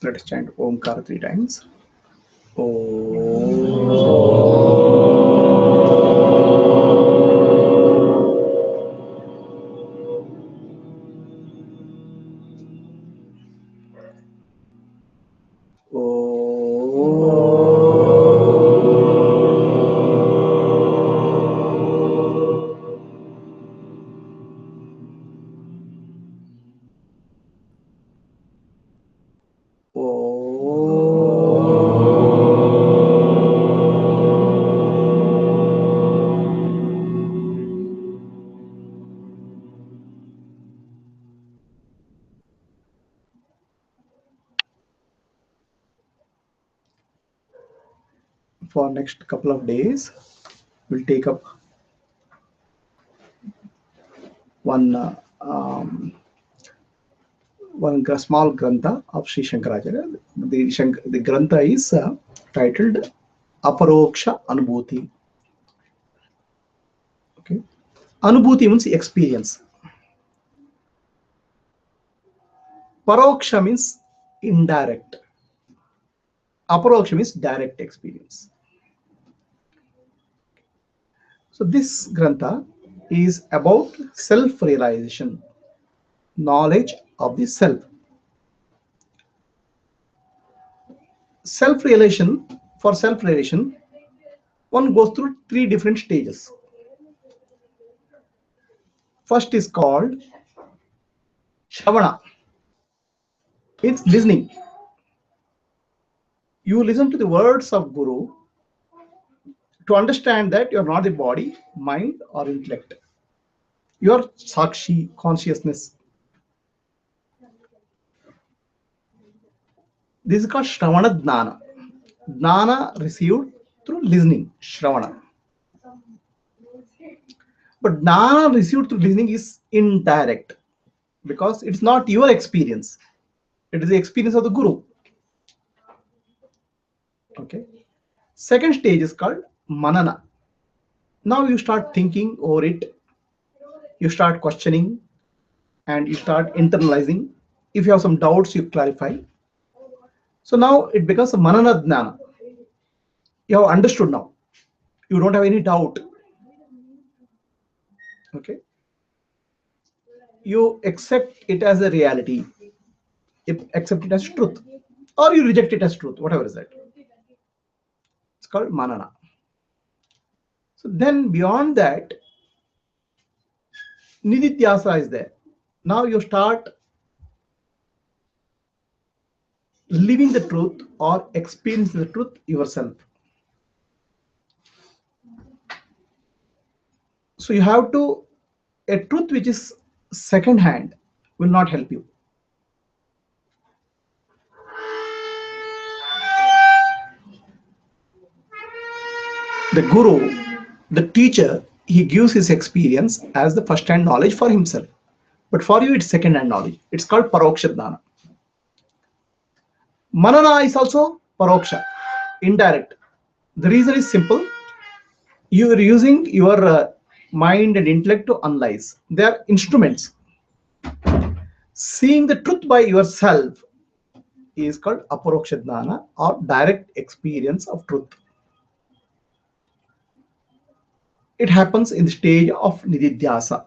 Let us chant Omkara 3 times. Om. For next couple of days, we'll take up one small grantha of Sri Shankaracharya. The grantha is titled Aparokshanubhuti. Okay, Anubhuti means experience. Paroksha means indirect. Aparoksha means direct experience. So this grantha is about self-realization, knowledge of the self. For self-realization, one goes through 3 different stages. First is called Shravana. It's listening. You listen to the words of Guru to understand that you are not the body, mind, or intellect. You are Sakshi, consciousness. This is called Shravana Dnana. Dnana received through listening, Shravana. But Dnana received through listening is indirect because it's not your experience. It is the experience of the Guru. Okay. Second stage is called Manana. Now you start thinking over it. You start questioning and you start internalizing. If you have some doubts, you clarify. So now it becomes a Manana Dnana. You have understood now. You don't have any doubt. Okay. You accept it as a reality. You accept it as truth. Or you reject it as truth, whatever is that. It's called Manana. So then beyond that, Nididhyasa is there. Now you start living the truth or experiencing the truth yourself. So you have to, a truth which is second hand will not help you. The Guru, the teacher, he gives his experience as the first hand knowledge for himself. But for you, it's second hand knowledge. It's called Paroksha Dnana. Manana is also Paroksha, indirect. The reason is simple. You are using your mind and intellect to analyze. They are instruments. Seeing the truth by yourself is called Aparoksha Dnana or direct experience of truth. It happens in the stage of Nididhyasa.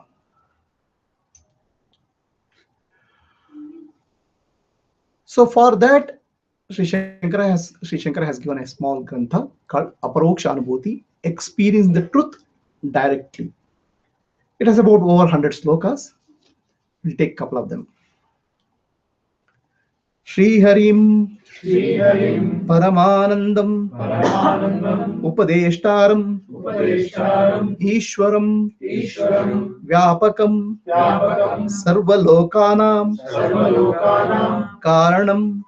So for that, Sri Shankara has given a small grantha called Aparokshanubhuti, experience the truth directly. It has about over 100 slokas. We'll take a couple of them. Shri Harim Paramanandam Upadeshtaram Ishwaram Vyapakam Sarvalokanam Karanam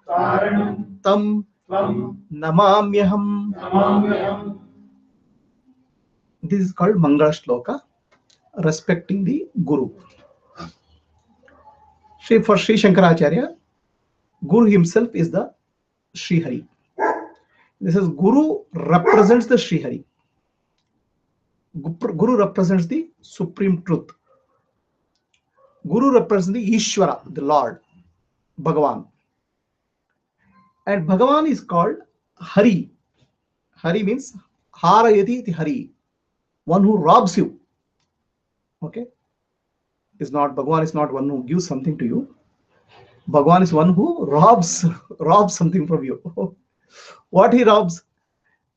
Tam Namamyaham. This is called Mangala Shloka, respecting the Guru. For Sri Shankaracharya, Guru himself is the Sri Hari. This is Guru represents the Sri Hari. Guru represents the supreme truth. Guru represents the Ishvara, the Lord, Bhagavan. And Bhagavan is called Hari. Hari means Harayati iti Hari, one who robs you. Okay, is not Bhagavan is not one who gives something to you. Bhagavan is one who robs something from you. What he robs?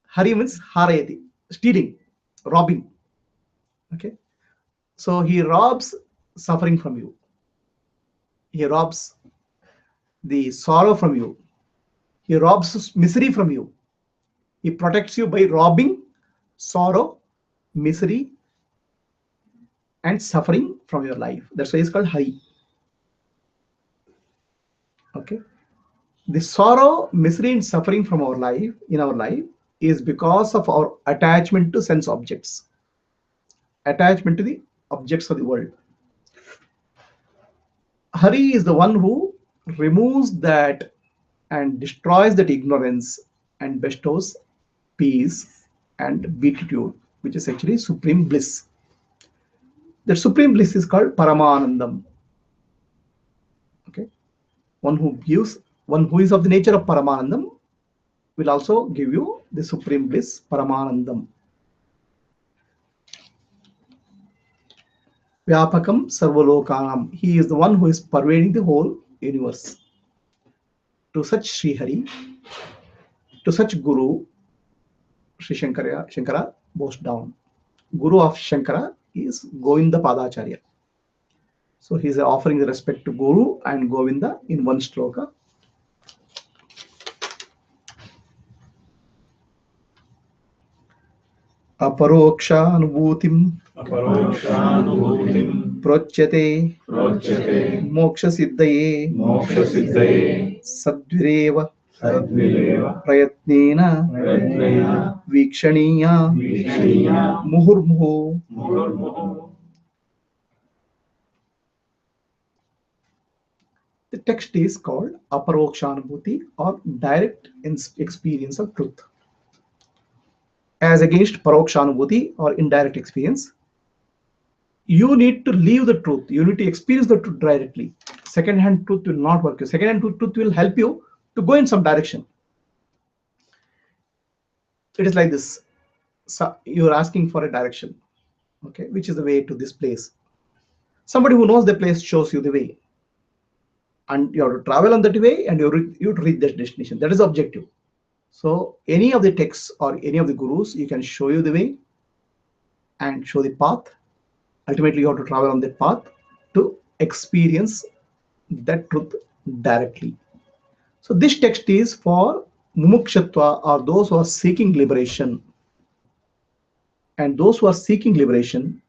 Hari means Harayati, stealing, robbing. Okay, so he robs suffering from you. He robs the sorrow from you. He robs misery from you. He protects you by robbing sorrow, misery, and suffering from your life. That's why it's called Hari. Okay. The sorrow, misery, and suffering from our life in our life is because of our attachment to sense objects, attachment to the objects of the world. Hari is the one who removes that and destroys that ignorance and bestows peace and beatitude, which is actually supreme bliss. That supreme bliss is called Paramanandam. Okay, one who is of the nature of Paramanandam will also give you the supreme bliss, Paramanandam. Vyapakam Sarvalokanam. He is the one who is pervading the whole universe. To such Sri Hari, to such Guru, Sri Shankara bows down. Guru of Shankara is Govinda Padacharya. So he is offering the respect to Guru and Govinda in one sloka. Aparokshanubhutim Prochyate Moksha Siddhaye Sadvireva Prayatnena Vikshaniya Muhurmuhu. The text is called Aparokshanubhuti, or direct experience of truth, as against Parokshanubhuti, or indirect experience. You need to live the truth. You need to experience the truth directly. Second-hand truth will not work. Second-hand truth will help you to go in some direction. It is like this. So you are asking for a direction. Okay, which is the way to this place? Somebody who knows the place shows you the way, and you have to travel on that way, and you have to reach that destination. That is the objective. So any of the texts or any of the gurus, you can show you the way and show the path. Ultimately, you have to travel on that path to experience that truth directly. So this text is for mumukshatva, or those who are seeking liberation. And those who are seeking liberation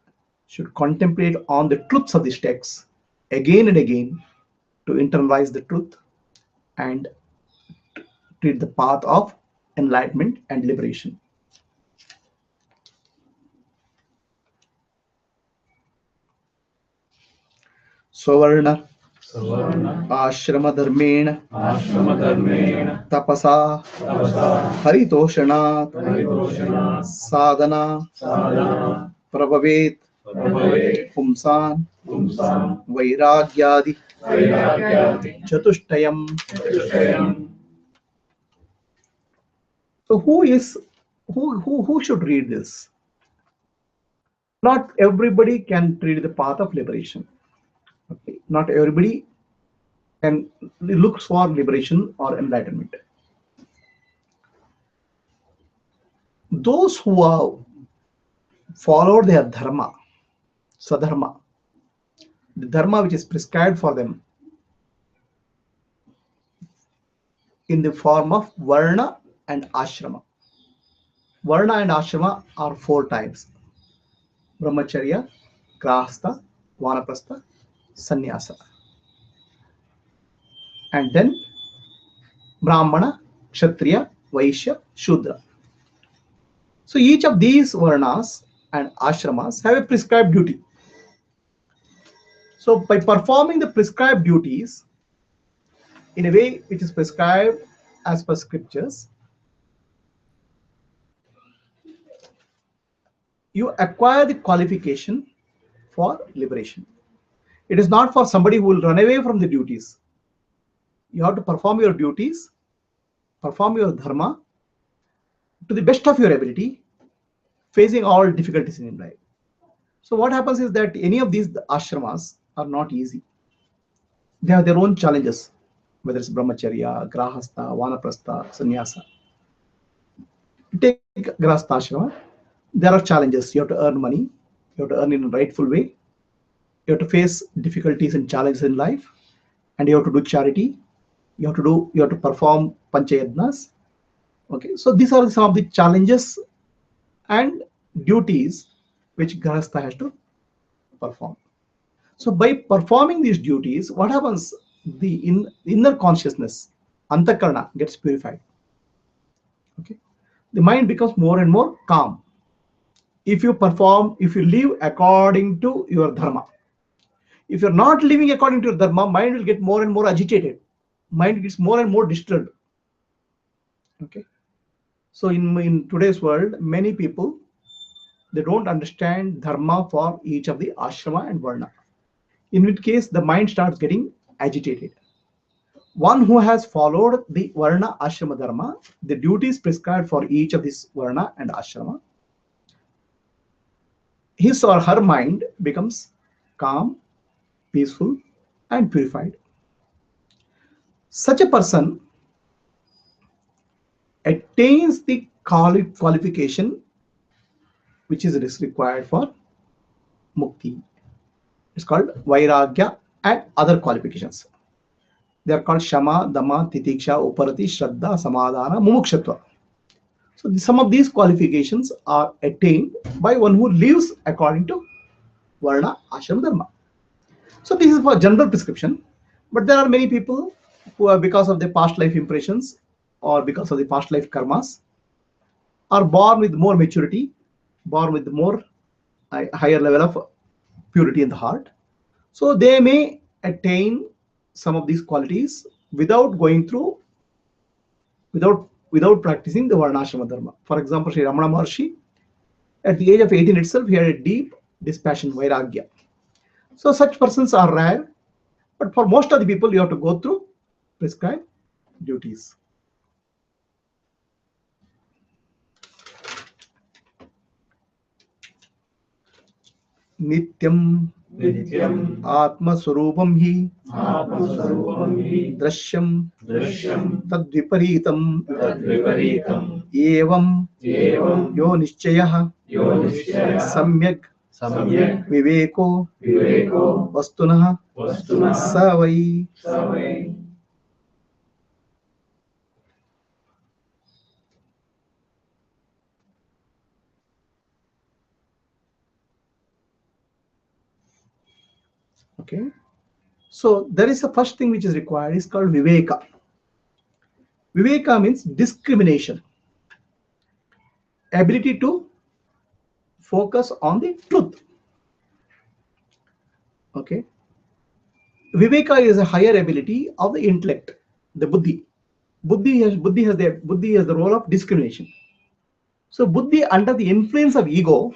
should contemplate on the truths of this text again and again to internalize the truth and treat the path of enlightenment and liberation. Savarna Ashrama Dharmena Tapasa Haritoshanat Sadhana Prabhavet Pumsan Vairagyadi Chatushtayam. So who should read this? Not everybody can read the path of liberation. Okay. Not everybody can look for liberation or enlightenment. Those who have followed their dharma, swadharma, the dharma which is prescribed for them in the form of varna and ashrama. Varna and ashrama are 4 types: brahmacharya, grahastha, vanaprastha, sannyasa. And then brahmana, kshatriya, vaishya, shudra. So each of these varnas and ashramas have a prescribed duty. So by performing the prescribed duties in a way which is prescribed as per scriptures, you acquire the qualification for liberation. It is not for somebody who will run away from the duties. You have to perform your duties perform your dharma to the best of your ability, facing all difficulties in life. So what happens is that any of these ashramas are not easy. They have their own challenges, whether it's brahmacharya, grahastha, vanaprastha, sannyasa. Take grahastha ashrama. There are challenges. You have to earn money. You have to earn in a rightful way. You have to face difficulties and challenges in life, and you have to do charity. You have to perform panchayatnas. Okay, so these are some of the challenges and duties which grahastha has to perform. So by performing these duties, what happens? The inner consciousness, antakarna, gets purified. Okay, the mind becomes more and more calm. If you live according to your dharma. If you're not living according to your dharma, mind will get more and more agitated. Mind gets more and more disturbed. Okay. So in today's world, many people, they don't understand dharma for each of the ashrama and varna. In which case, the mind starts getting agitated. One who has followed the varna ashrama dharma, the duties prescribed for each of this varna and ashrama, his or her mind becomes calm, peaceful, and purified. Such a person attains the qualification which is required for mukti. It's called vairagya and other qualifications. They are called shama, dama, titiksha, uparati, shraddha, samadhana, mumukshutva. So some of these qualifications are attained by one who lives according to varna, ashram, dharma. So this is for general prescription, but there are many people who are, because of their past life impressions or because of the past life karmas, are born with more maturity, born with more higher level of purity in the heart. So they may attain some of these qualities without going through, without practicing the varnashrama dharma. For example, Sri Ramana Maharshi, at the age of 18 itself, he had a deep dispassion, vairagya. So such persons are rare, but for most of the people, you have to go through prescribed duties. नित्यं नित्यम् आत्मस्वरूपं हि आत्मस्वरूपं हि दृश्यं दृश्यम् तद्विपरीतं तद्विपरीतम् एवं एवं यो निश्चयः यो निश्चयः सम्यक् सम्यक् विवेको विवेको वस्तुनः वस्तुनः स वै. स वै. Okay, so there is a first thing which is required, is called viveka. Viveka means discrimination, ability to focus on the truth. Okay, viveka is a higher ability of the intellect, the buddhi. Buddhi has the role of discrimination. So buddhi, under the influence of ego,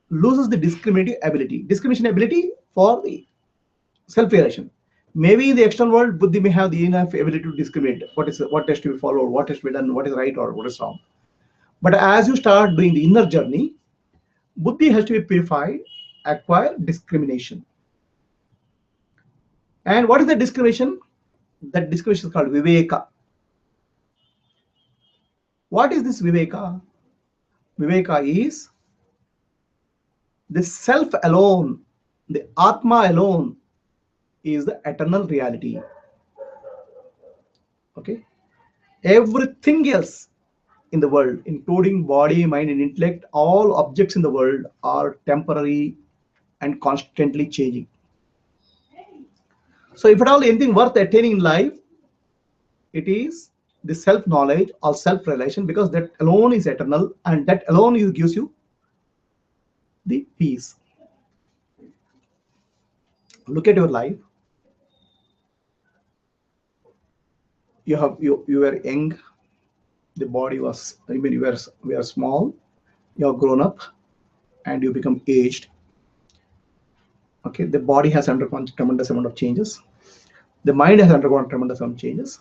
loses the discrimination ability for the self-realization. Maybe in the external world, buddhi may have the enough ability to discriminate what has to be followed, what has to be done, what is right or what is wrong. But as you start doing the inner journey, buddhi has to be purified, acquire discrimination. And what is the discrimination? That discrimination is called viveka. What is this viveka? Viveka is the self alone, the atma alone is the eternal reality. Okay, everything else in the world, including body, mind, and intellect, all objects in the world are temporary and constantly changing. So if at all anything worth attaining in life, it is the self-knowledge or self-realization, because that alone is eternal and that alone gives you the peace. Look at your life. You were young, the body was, I mean, you were small, you have grown up and you become aged. Okay, the body has undergone tremendous amount of changes, the mind has undergone tremendous amount of changes.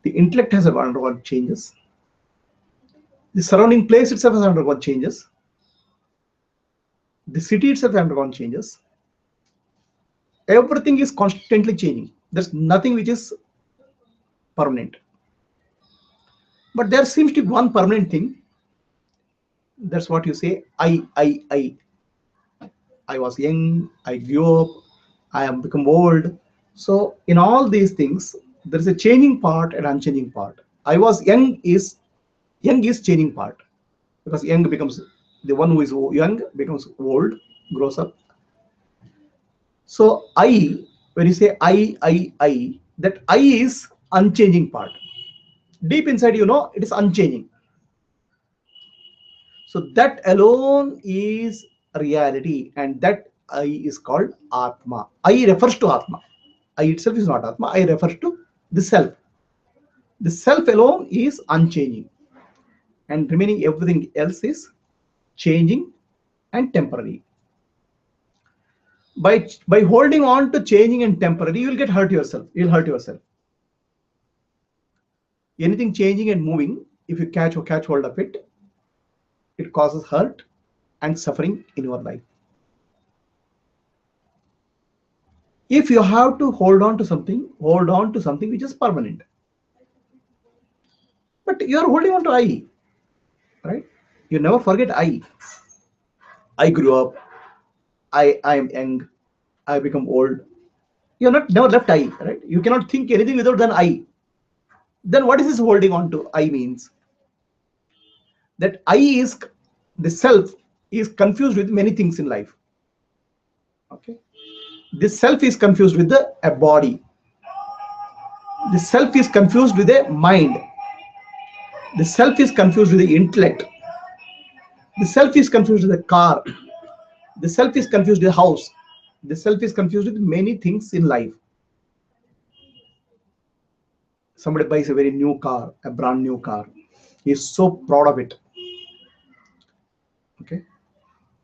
The intellect has undergone changes. The surrounding place itself has undergone changes. The city itself has undergone changes. Everything is constantly changing. There's nothing which is permanent. But there seems to be one permanent thing. That's what you say. I. I was young. I grew up. I am become old. So in all these things, there is a changing part and unchanging part. I was young is changing part, because young becomes, the one who is young becomes old, grows up. So I, when you say I, that I is unchanging part. Deep inside, it is unchanging. So that alone is reality, and that I is called Atma. I refers to Atma. I itself is not Atma. I refers to the self. The self alone is unchanging, and remaining everything else is changing and temporary. By holding on to changing and temporary, you will get hurt yourself. You'll hurt yourself. Anything changing and moving, if you catch hold of it, it causes hurt and suffering in your life. If you have to hold on to something which is permanent. But you are holding on to I, right? You never forget I. I grew up. I am young. I become old. You're not never left I, right? You cannot think anything without than I. Then what is this holding on to I means? That I is the self is confused with many things in life. Okay. This self is confused with a body. The self is confused with a mind. The self is confused with the intellect. The self is confused with the car. The self is confused with the house. The self is confused with many things in life. Somebody buys a very new car, a brand new car. He is so proud of it. Okay.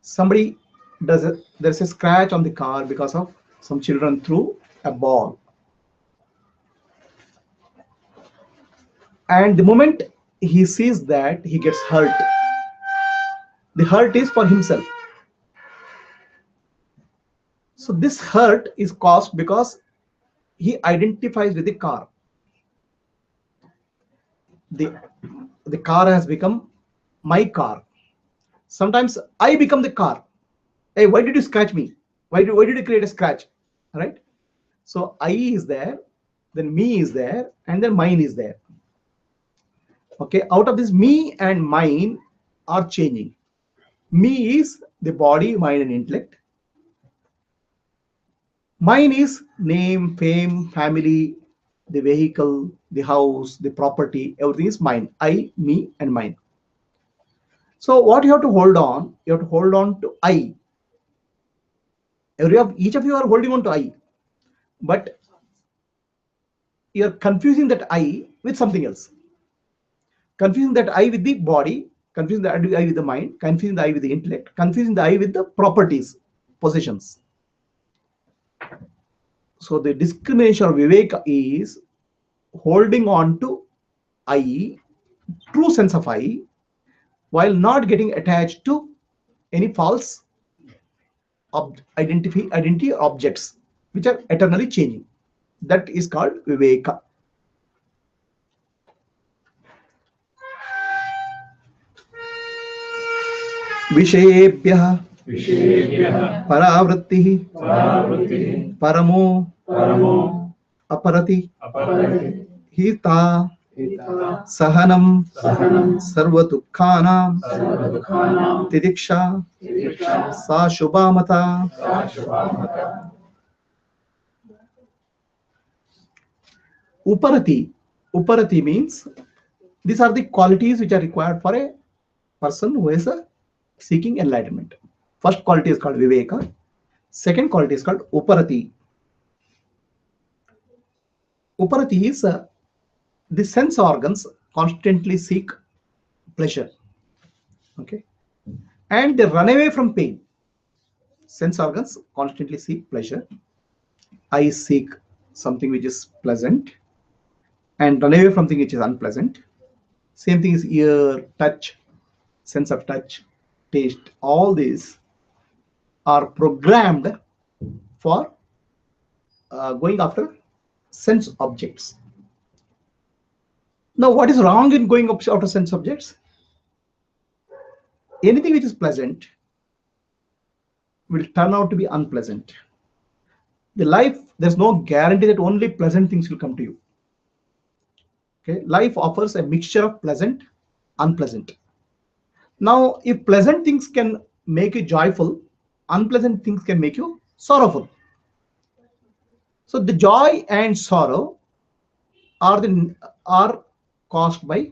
Somebody there's a scratch on the car because of some children threw a ball. And the moment he sees that, he gets hurt. The hurt is for himself. So this hurt is caused because he identifies with the car. The car has become my car. Sometimes I become the car. Hey, why did you scratch me? Why did you create a scratch? Right? So I is there, then me is there, and then mine is there. Okay, out of this, me and mine are changing. Me is the body, mind, and intellect. Mine is name, fame, family, the vehicle, the house, the property, everything is mine. I, me, and mine. So what you have to hold on, you have to hold on to I. Each of you are holding on to I, but you're confusing that I with something else. Confusing that I with the body, confusing the I with the mind, confusing the I with the intellect, confusing the I with the properties, possessions. So the discrimination of Viveka is holding on to I, true sense of I, while not getting attached to any false identity objects which are eternally changing. That is called Viveka. विषयेभ्यः विषयेभ्यः परावृत्तिः परावृत्तिः परमो परमो अपरति अपरति हिता हिता सहनं सहनं सर्वदुःखानां सर्वदुःखानां तितिक्षा तितिक्षा सा शुभा मता. सा शुभा मता. Uparati means these are the qualities which are required for a person who is seeking enlightenment. First quality is called Viveka. Second quality is called Uparati. Uparati is the sense organs constantly seek pleasure. Okay. And they run away from pain. Sense organs constantly seek pleasure. I seek something which is pleasant. and run away from things which is unpleasant. Same thing is ear, touch, sense of touch, taste. All these are programmed for going after sense objects. Now, what is wrong in going after sense objects? Anything which is pleasant will turn out to be unpleasant. The life, there's no guarantee that only pleasant things will come to you. Okay, life offers a mixture of pleasant, unpleasant. Now, if pleasant things can make you joyful, unpleasant things can make you sorrowful. So the joy and sorrow are caused by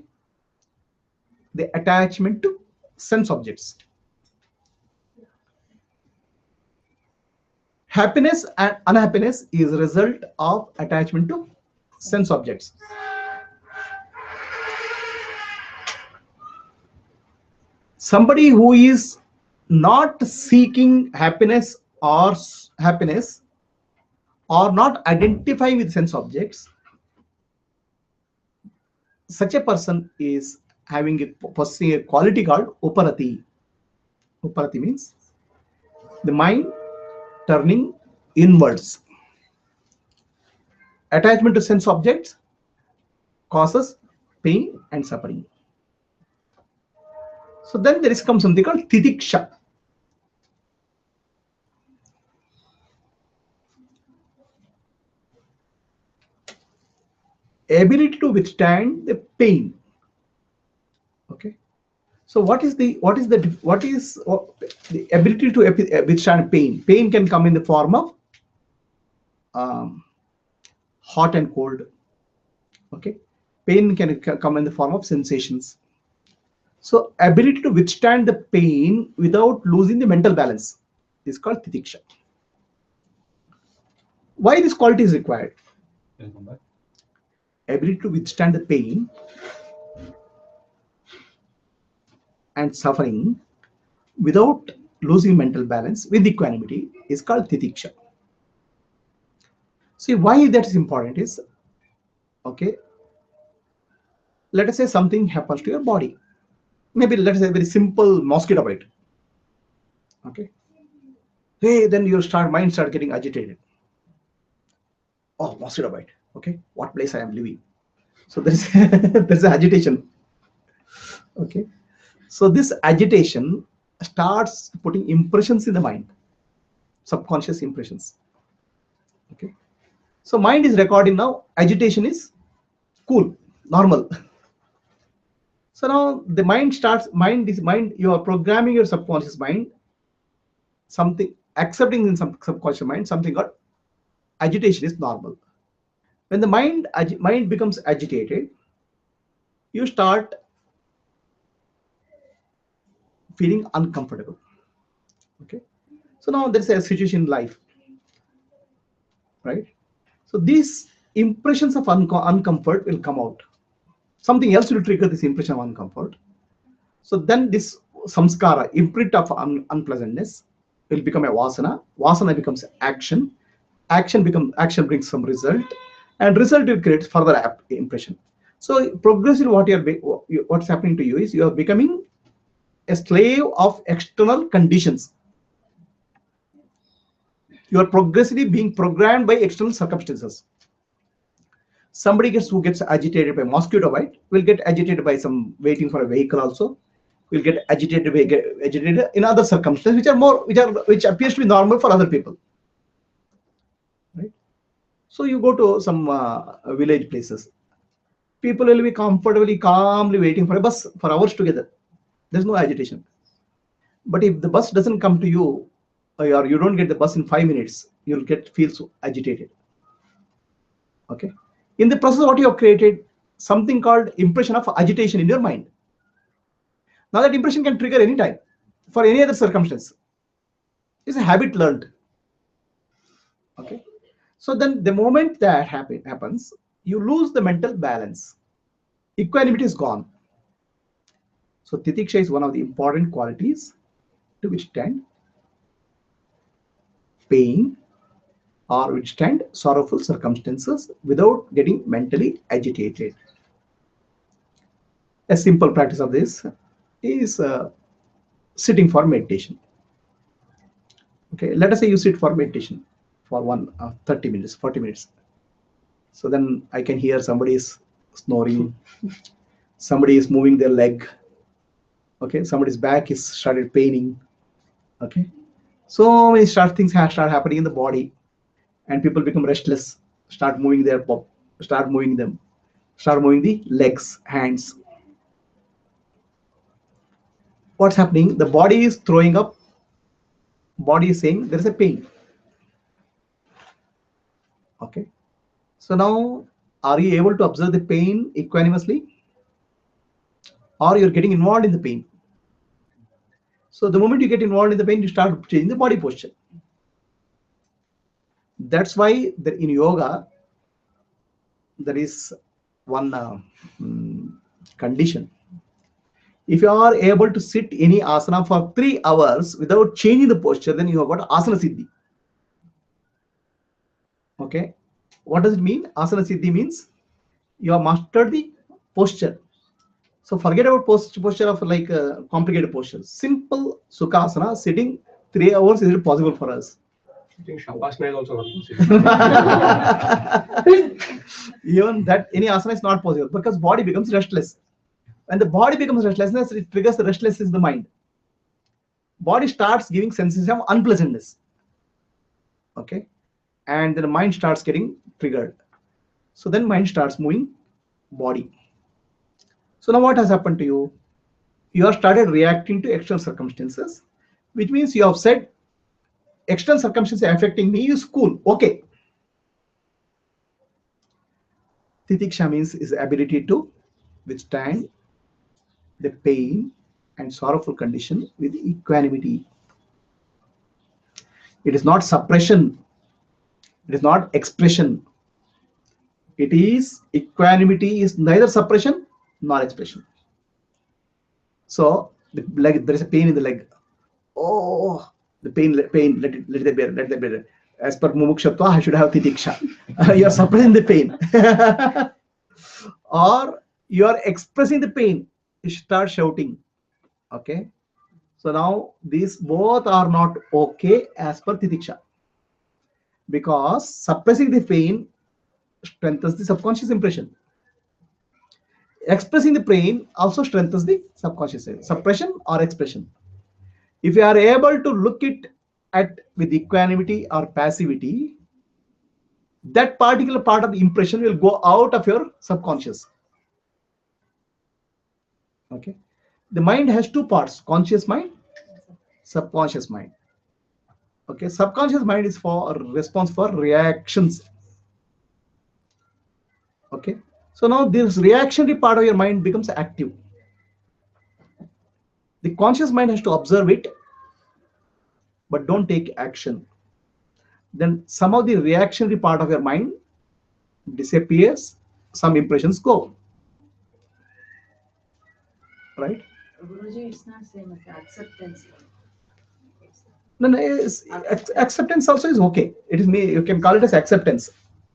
the attachment to sense objects. Happiness and unhappiness is a result of attachment to sense objects. Somebody who is not seeking happiness or not identifying with sense objects, such a person is possessing a quality called uparati. Uparati means the mind turning inwards. Attachment to sense objects causes pain and suffering. So then there is comes something called titiksha. Ability to withstand the pain. Okay. So what is the ability to withstand pain? Pain can come in the form of hot and cold. Okay. Pain can come in the form of sensations. So ability to withstand the pain without losing the mental balance is called titiksha. Why this quality is required? Ability to withstand the pain and suffering without losing mental balance with equanimity is called titiksha. See, why that is important is, okay, let us say something happens to your body. Maybe let us say a very simple mosquito bite. Okay. Hey, then your mind start getting agitated. Oh, mosquito bite. Okay, what place I am living? So there's there's an agitation. Okay. So this agitation starts putting impressions in the mind, subconscious impressions. Okay. So mind is recording now. Agitation is cool, normal. So now the mind starts. You are programming your subconscious mind something, accepting in some subconscious mind something called agitation is normal. When the mind becomes agitated, you start feeling uncomfortable. Okay. So now there's a situation in life, right? So these impressions of uncomfort will come out. Something else will trigger this impression of uncomfort. So then this samskara, imprint of unpleasantness, will become a vasana. Vasana becomes action. Action brings some result, and result will create further impression. So progressively, what's happening to you is you are becoming a slave of external conditions. You are progressively being programmed by external circumstances. Somebody who gets agitated by mosquito bite will get agitated by some waiting for a vehicle also. Will get agitated in other circumstances which appears to be normal for other people. Right? So you go to some village places. People will be comfortably, calmly waiting for a bus for hours together. There's no agitation. But if the bus doesn't come to you, or you don't get the bus in 5 minutes, you'll feel so agitated. Okay. In the process, what you have created something called impression of agitation in your mind. Now that impression can trigger any time for any other circumstance. It's a habit learned. Okay. So then the moment that happens, you lose the mental balance. Equanimity is gone. So titiksha is one of the important qualities to withstand pain or withstand sorrowful circumstances without getting mentally agitated. A simple practice of this is sitting for meditation. Okay, let us say you sit for meditation for 30 minutes, 40 minutes. So then I can hear somebody is snoring, somebody is moving their leg. Okay, somebody's back is started paining. Okay, so many things start happening in the body, and people become restless, start moving their pop, start moving them, start moving the legs, hands. What's happening? The body is throwing up, body is saying there is a pain. Okay, so now are you able to observe the pain equanimously, or you're getting involved in the pain? So the moment you get involved in the pain, you start changing the body posture. That's why in yoga there is one condition. If you are able to sit any asana for 3 hours without changing the posture, then you have got asana siddhi. Okay, what does it mean? Asana siddhi means you have mastered the posture. So forget about posture of like complicated postures. Simple sukhasana, sitting 3 hours, is it possible for us? I think Shavasana is also not possible. Even that, any asana is not possible because body becomes restless. When the body becomes restlessness, it triggers the restlessness in the mind. Body starts giving sensations of unpleasantness. Okay, and then the mind starts getting triggered. So then mind starts moving body. So now what has happened to you? You have started reacting to external circumstances, which means you have said external circumstances affecting me is cool. Okay. Titiksha means is the ability to withstand the pain and sorrowful condition with equanimity. It is not suppression. It is not expression. It is equanimity is neither suppression nor expression. So the leg, there is a pain in the leg. Oh, the pain. Let it bear. Let it bear. As per mumukshatva, I should have titiksha. You are suppressing the pain, or you are expressing the pain. You start shouting. Okay. So now these both are not okay as per titiksha, because suppressing the pain strengthens the subconscious impression. Expressing the pain also strengthens the subconscious suppression or expression. If you are able to look it at with equanimity or passivity, that particular part of the impression will go out of your subconscious. Okay, the mind has two parts: conscious mind, subconscious mind. Okay, subconscious mind is for response for reactions. Okay, so now this reactionary part of your mind becomes active. The conscious mind has to observe it, but don't take action. Then some of the reactionary part of your mind disappears, some impressions go. Right? Guruji, it's not same as acceptance. No, no, acceptance also is okay. It is me. You can call it as acceptance.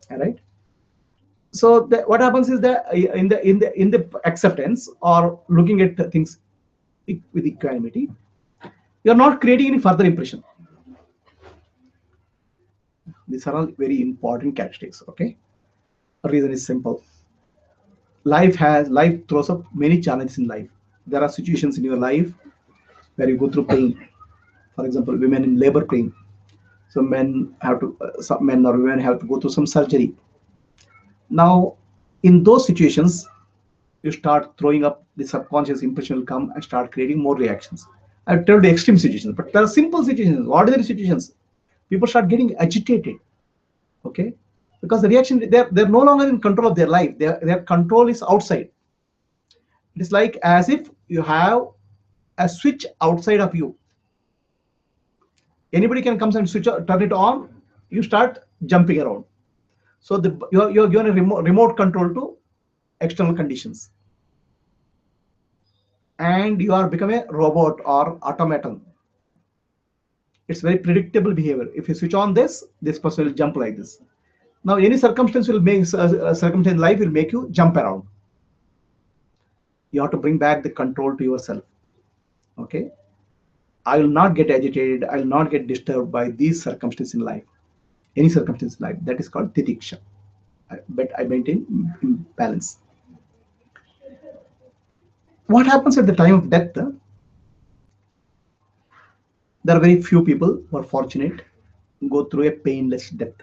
All right. So what happens is that in the acceptance or looking at things with equanimity, you are not creating any further impression. These are all very important characteristics. Okay. The reason is simple. Life throws up many challenges in life. There are situations in your life where you go through pain. For example, women in labor pain. So some men or women have to go through some surgery. Now, in those situations, you start throwing up, the subconscious impression will come and start creating more reactions. I've told you extreme situations, but there are simple situations, ordinary situations. People start getting agitated. Okay, because the reaction, they're no longer in control of their life. Their control is outside. It is like as if you have a switch outside of you. Anybody can come and turn it on. You start jumping around. So you're given a remote control to external conditions, and you are become a robot or automaton. It's very predictable behavior. If you switch on this, this person will jump like this. Now, any circumstance will make circumstance in life will make you jump around. You have to bring back the control to yourself. Okay, I will not get agitated. I will not get disturbed by these circumstances in life. Any circumstance in life, that is called titiksha. But I maintain balance. What happens at the time of death? There are very few people who are fortunate go through a painless death.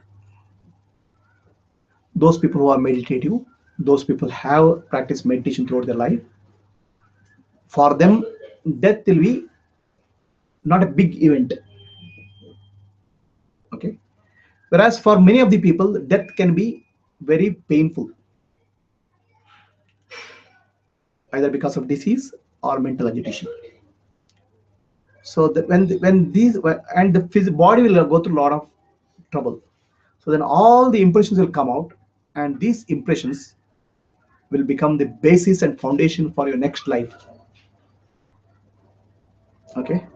Those people who are meditative, those people have practiced meditation throughout their life. For them, death will be not a big event. Okay. Whereas for many of the people, death can be very painful, either because of disease or mental agitation. So that when these and the body will go through a lot of trouble. So then all the impressions will come out, and these impressions will become the basis and foundation for your next life. Okay.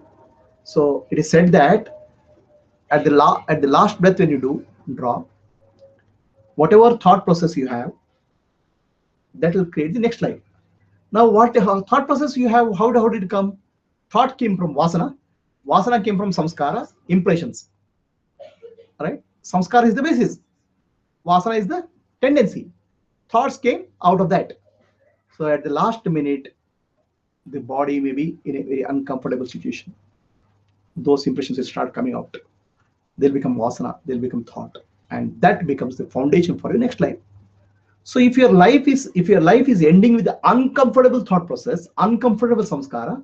So it is said that at the last breath when you do draw, whatever thought process you have, that will create the next life. Now, what thought process you have? How did it come? Thought came from vasana. Vasana came from samskara, impressions. Right? Samskara is the basis. Vasana is the tendency. Thoughts came out of that. So at the last minute, the body may be in a very uncomfortable situation. Those impressions will start coming out. They'll become vasana. They'll become thought, and that becomes the foundation for your next life. So if your life is ending with the uncomfortable thought process, uncomfortable samskara,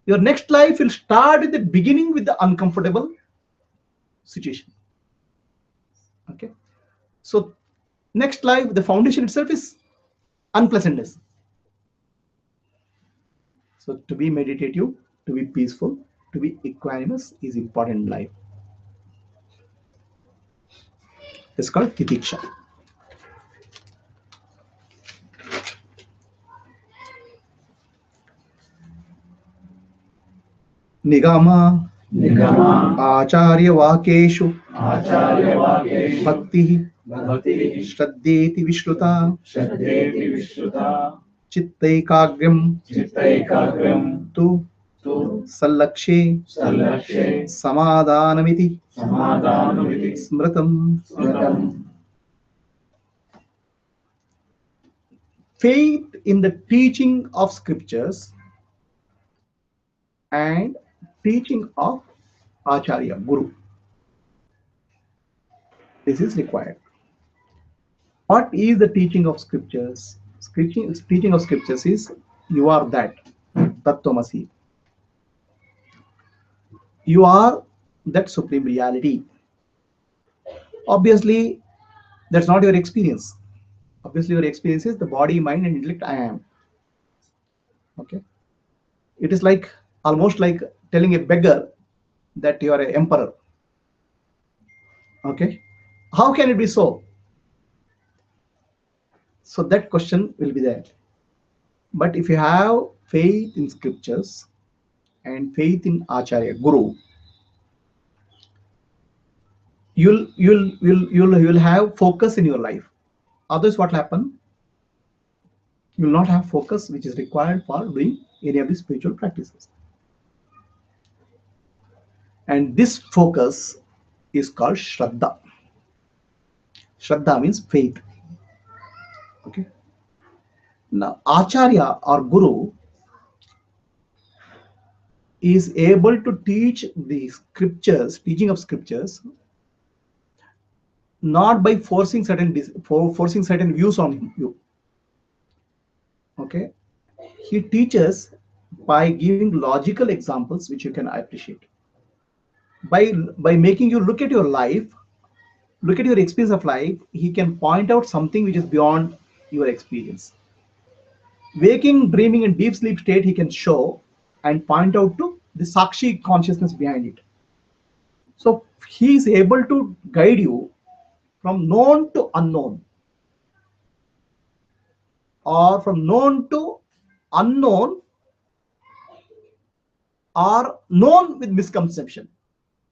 your next life will start at the beginning with the uncomfortable situation. Okay. So next life, the foundation itself is unpleasantness. So to be meditative, to be peaceful, to be equanimous is important in life. It's called titiksha. Nigama निगमा आचार्य वाक्येषु आचार्यवाक्येषु भक्तिः भक्तिः श्रद्धेति विश्रुता श्रद्धेति विश्रुता चित्तैकाग्र्यं चित्तैकाग्र्यं तु तु सल्लक्ष्ये सल्लक्ष्ये समाधानमिति समाधानमिति स्मृतं. स्मृतम्. Faith in the teaching of scriptures and teaching of Acharya, Guru. This is required. What is the teaching of scriptures? Teaching of scriptures is you are that, Tattvamasi. You are that supreme reality. Obviously, that's not your experience. Obviously, your experience is the body, mind, and intellect. I am. Okay. It is like almost like telling a beggar that you are an emperor. Okay. How can it be so? So that question will be there. But if you have faith in scriptures and faith in Acharya, Guru, you'll have focus in your life. Otherwise, what will happen? You will not have focus, which is required for doing any of the spiritual practices. And this focus is called Shraddha. Shraddha means faith. Okay. Now, Acharya or Guru is able to teach the scriptures, teaching of scriptures, not by forcing certain views on you. Okay. He teaches by giving logical examples which you can appreciate. By making you look at your life, look at your experience of life, he can point out something which is beyond your experience. Waking, dreaming, and deep sleep state, he can show and point out to the Sakshi consciousness behind it. So he is able to guide you from known to unknown, or from known to unknown, or known with misconception.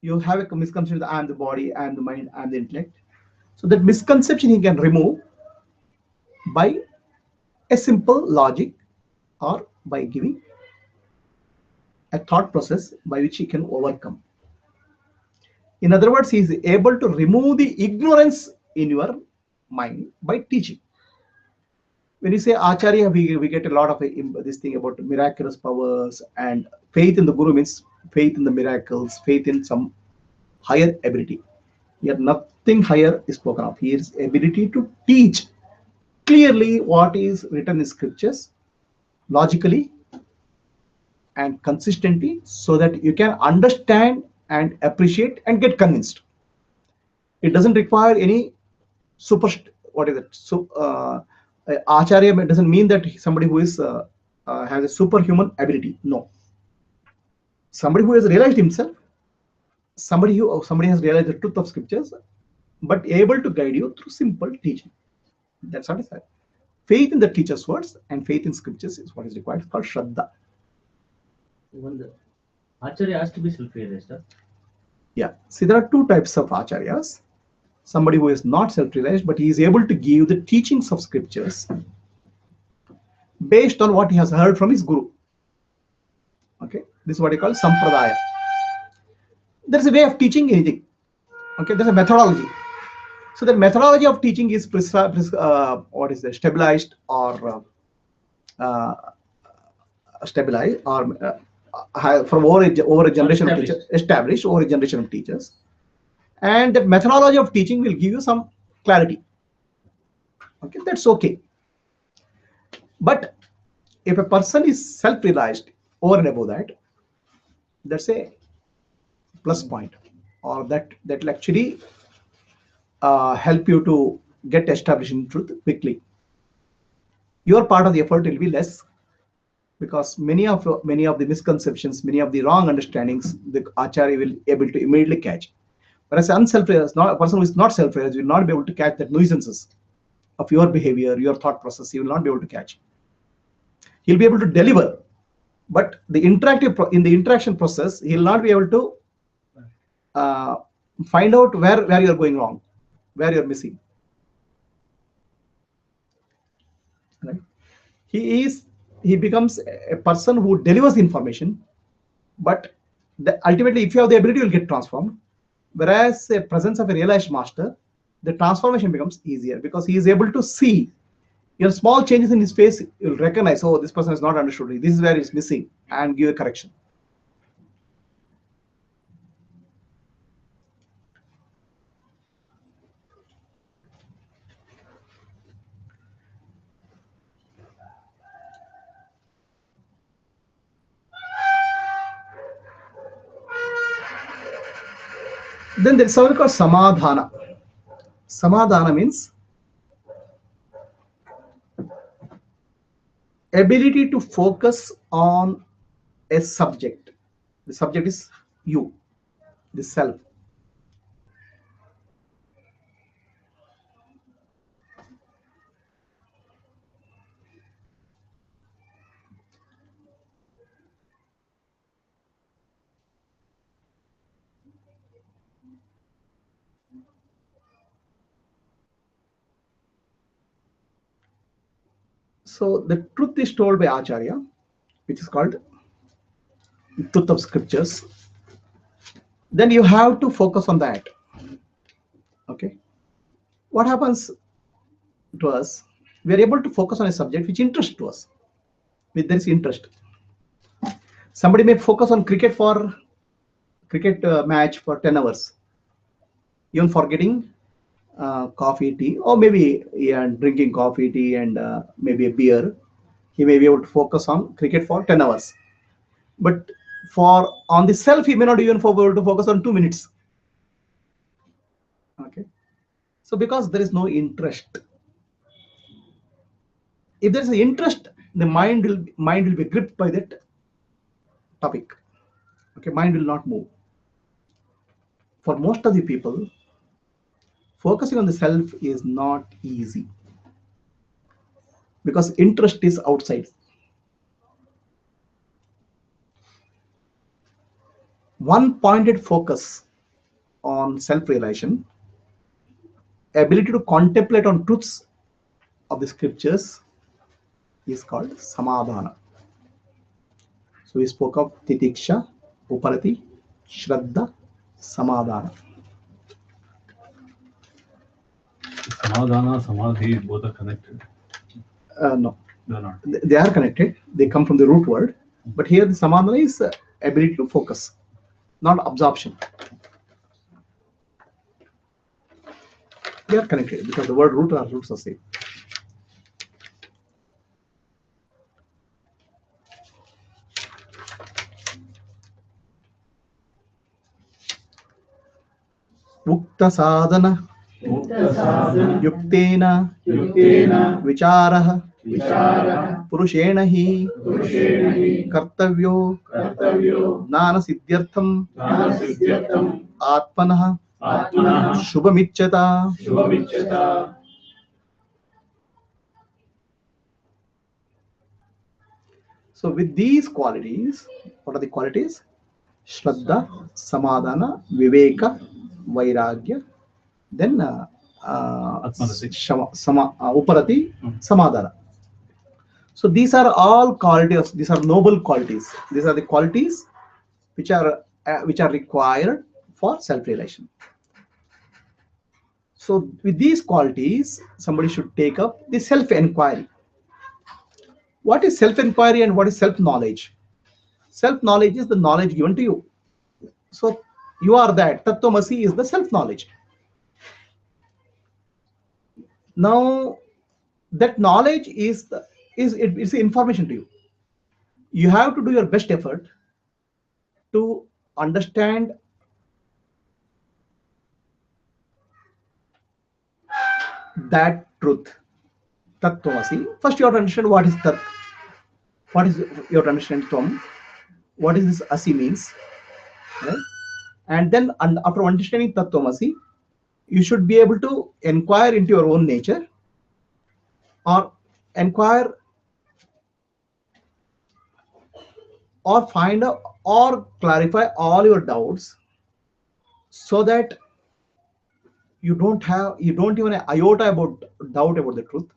You have a misconception that I am the body, I am the mind, I am the intellect. So that misconception he can remove by a simple logic or by giving a thought process by which he can overcome. In other words, he is able to remove the ignorance in your mind by teaching. When you say Acharya, we get a lot of this thing about miraculous powers, and faith in the Guru means faith in the miracles, faith in some higher ability. Here, nothing higher is spoken of. Here is ability to teach clearly what is written in scriptures, logically and consistently, so that you can understand and appreciate and get convinced. It doesn't require any super, what is it? So, Acharya doesn't mean that somebody who is has a superhuman ability. No, somebody who has realized himself, somebody has realized the truth of scriptures, but able to guide you through simple teaching. That's what I said. Faith in the teacher's words and faith in scriptures is what is required. It's called Shraddha. Even the Acharya has to be self-realized. Huh? Yeah. See, there are two types of acharyas. Somebody who is not self-realized, but he is able to give the teachings of scriptures based on what he has heard from his guru. Okay, this is what he calls sampradaya. There is a way of teaching anything. Okay, there's a methodology. So the methodology of teaching is what is the stabilized or stabilized or from over a generation of teachers, established over a generation of teachers, and the methodology of teaching will give you some clarity. Okay, that's okay. But if a person is self-realized over and above that, that's a plus point, or that will actually help you to get established in truth quickly. Your part of the effort will be less, because many of the misconceptions, many of the wrong understandings, the Acharya will able to immediately catch. Whereas unself-realized, not a person who is not self-realized, will not be able to catch the nuisances of your behavior, your thought process. He will not be able to catch. He'll be able to deliver, but the in the interaction process, he'll not be able to find out where you're going wrong, where you're missing. Right? He becomes a person who delivers information, but ultimately, if you have the ability, you'll get transformed. Whereas the presence of a realized master, the transformation becomes easier, because he is able to see your small changes in his face. You'll recognize, oh, this person has not understood it. This is where he's missing, and give a correction. Then there is something called samadhana. Samadhana means ability to focus on a subject. The subject is you, the self. So the truth is told by Acharya, which is called truth of scriptures. Then you have to focus on that. Okay. What happens to us? We are able to focus on a subject which interests to us. With there is interest. Somebody may focus on cricket match for 10 hours, even forgetting coffee, tea, or maybe drinking coffee, tea, and maybe a beer. He may be able to focus on cricket for 10 hours. But on the self, he may not even be able to focus on 2 minutes. Okay. So because there is no interest. If there is an interest, the mind will be gripped by that topic. Okay, mind will not move. For most of the people, focusing on the self is not easy, because interest is outside. One pointed focus on self-realization, ability to contemplate on truths of the scriptures is called samadhana. So we spoke of titiksha, uparati, shraddha, samadhana. Samadhana, samadhi, both are connected. No, They're not. they are connected. They come from the root word. But here the samadhana is ability to focus, not absorption. They are connected because the word root or roots are same. Mukta sadhana Mukta yuktena yuktena vicharaha vichara पुरुषेण हि purushena hi कर्तव्यो kartavyo ज्ञान सिद्ध्यर्थम jnana siddhyartham आत्मनः atmanah शुभमिच्छता. shubhamichyata. So with these qualities, what are the qualities? Shraddha, Samadhana, Viveka, Vairagya, then Atmanati. Uparati, Samadhana. So these are all qualities. These are noble qualities. These are the qualities which are required for self-realization. So with these qualities, somebody should take up the self-enquiry. What is self-enquiry and what is self-knowledge? Self-knowledge is the knowledge given to you. So you are that. Tattvamasi is the self-knowledge. Now that knowledge it's the information to you. You have to do your best effort to understand that truth. Tattvamasi. First you have to understand what is tat. What is you have to understand tvam. What is this asi means, right? And then after understanding Tattvamasi, you should be able to inquire into your own nature or inquire or find out or clarify all your doubts so that you don't even an iota about doubt about the truth,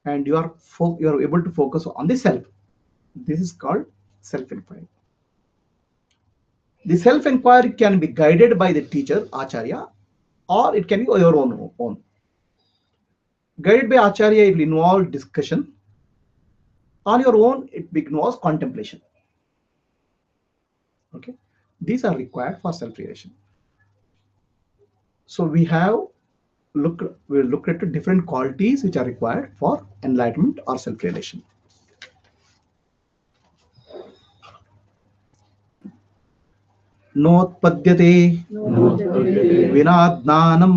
and you are able to focus on the self. This is called self-inquiry. The self-inquiry can be guided by the teacher, Acharya, or it can be your own. Guided by Acharya, it will involve discussion. On your own, it involves contemplation. Okay, these are required for self-realization. So we looked at different qualities which are required for enlightenment or self-realization. नोत्पद्यते विना ज्ञानं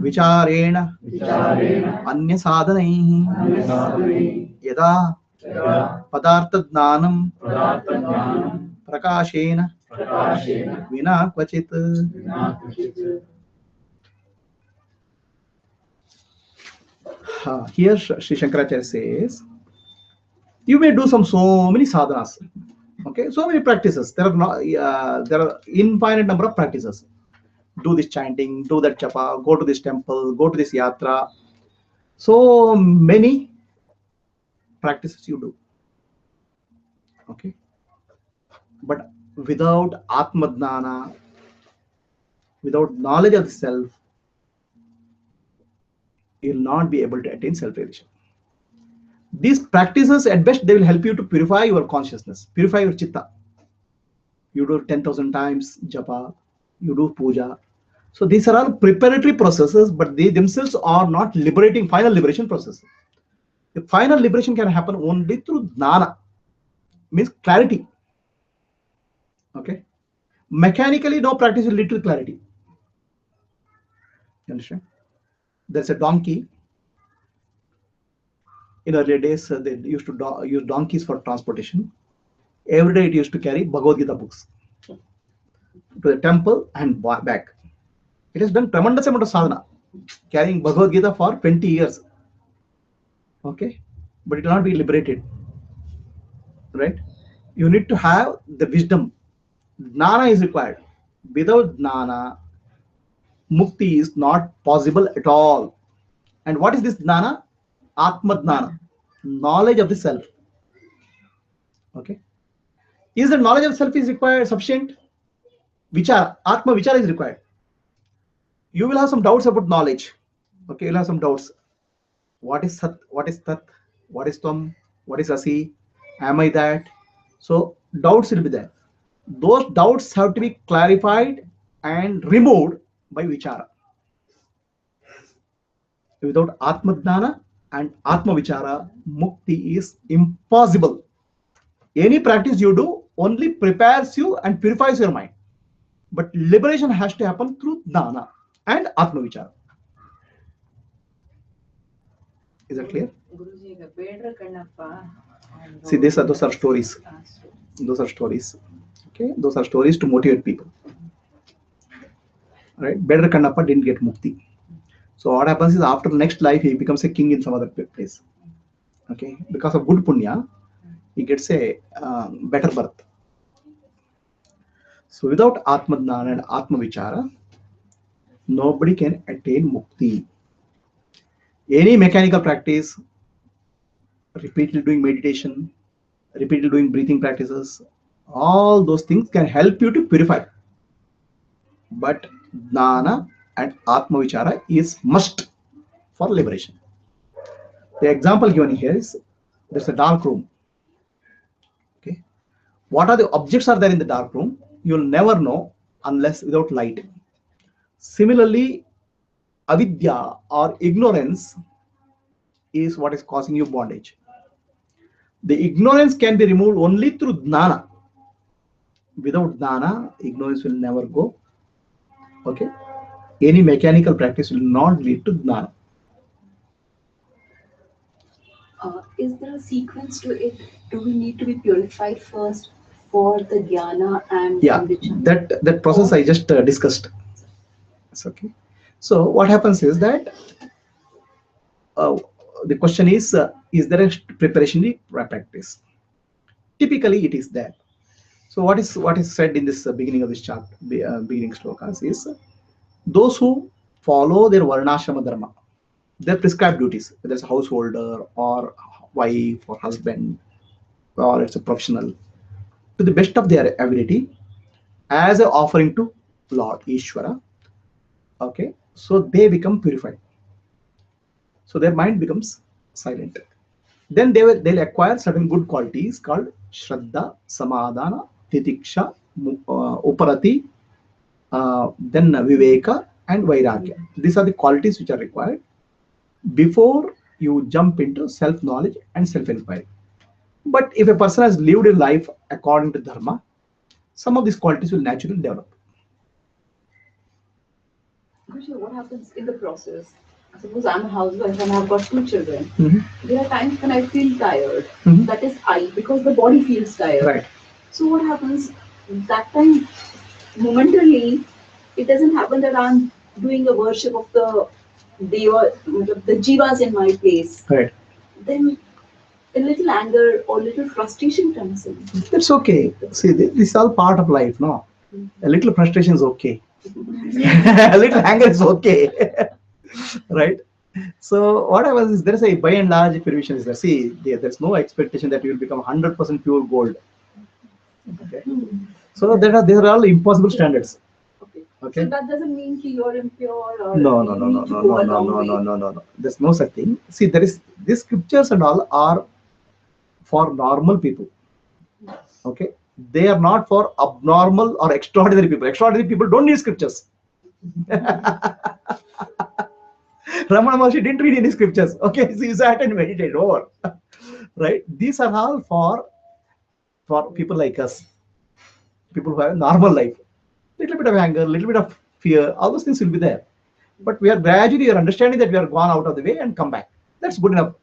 विचारेण अन्य साधनैः यदा पदार्थज्ञानं प्रकाशेन विना क्वचित्. Here Sri Shankaracharya says, you may do so many sadhanas. Okay, so many practices. There are infinite number of practices. Do this chanting, do that japa, go to this temple, go to this yatra. So many practices you do. Okay, but without atmadnana, without knowledge of the self, you will not be able to attain self-realization. These practices, at best, they will help you to purify your consciousness, purify your chitta. You do 10,000 times japa, you do puja. So these are all preparatory processes, but they themselves are not liberating, final liberation process. The final liberation can happen only through jnana, means clarity. Okay, mechanically, no practice will lead to clarity. You understand? There's a donkey. In earlier days, they used to use donkeys for transportation. Every day it used to carry Bhagavad Gita books to the temple and back. It has done tremendous amount of sadhana, carrying Bhagavad Gita for 20 years. Okay, but it will not be liberated, right? You need to have the wisdom. Jnana is required. Without Jnana, Mukti is not possible at all. And what is this Jnana? Atma Jnana, knowledge of the self. Okay. Is the knowledge of self is required sufficient? Vichara, Atma Vichara is required. You will have some doubts about knowledge. Okay, you'll have some doubts. What is Sat? What is Tat? What is Tvam? What is Asi? Am I that? So doubts will be there. Those doubts have to be clarified and removed by Vichara. Without Atma Jnana and Atma Vichara, Mukti is impossible. Any practice you do only prepares you and purifies your mind. But liberation has to happen through Jnana and Atma Vichara. Is that clear? Guruji, ಈಗ ಬೇಡ್ರ Kannappa See, those are stories. Those are stories. Okay, those are stories to motivate people. Right? Better Kannappa didn't get mukti. So what happens is after the next life he becomes a king in some other place. Okay, because of good punya, he gets a better birth. So without Atma Jnana and Atma Vichara, nobody can attain mukti. Any mechanical practice, repeatedly doing meditation, repeatedly doing breathing practices, all those things can help you to purify. But Jnana and Atma Vichara is must for liberation. The example given here is there's a dark room. Okay, what are the objects are there in the dark room? You'll never know unless without light. Similarly, avidya or ignorance is what is causing you bondage. The ignorance can be removed only through Jnana. Without Jnana, ignorance will never go. Okay, any mechanical practice will not lead to Jnana. Is there a sequence to it? Do we need to be purified first for the jnana and Yeah, vichara? that process I just discussed. It's okay. So what happens is that uh, the question is there a preparatory practice? Typically, it is there. So what is said in this beginning of this chapter, beginning slokas is those who follow their varnashrama dharma, their prescribed duties, whether it's a householder or wife or husband or it's a professional, to the best of their ability, as an offering to Lord Ishvara. Okay, so they become purified. So their mind becomes silent. Then they'll acquire certain good qualities called Shraddha, Samadhana, Titiksha, Uparati, then Viveka and Vairagya. These are the qualities which are required before you jump into self-knowledge and self-inquiry. But if a person has lived a life according to Dharma, some of these qualities will naturally develop. Guruji, what happens in the process? Suppose I'm a housewife and I've got two children. There are times when I feel tired. That is because the body feels tired. Right. So what happens that time? Momentarily, it doesn't happen that I'm doing a worship of the deva, the jivas in my place. Right. Then a little anger or little frustration comes in. That's okay. See, this is all part of life, no? A little frustration is okay. A little anger is okay. Right? So what happens is there's a by and large purification is there. See, there's no expectation that you will become 100% pure gold. Okay. So these are all impossible standards. Okay. So that doesn't mean that you're impure or No, you need to go a long way. no. There's no such thing. See, these scriptures and all are for normal people. Okay. They are not for abnormal or extraordinary people. Extraordinary people don't need scriptures. Ramana Maharshi didn't read any scriptures. Okay, so you sat and meditate over. Right? These are all for people like us, people who have a normal life. Little bit of anger, little bit of fear, all those things will be there. But we are gradually you're understanding that we are gone out of the way and come back. That's good enough.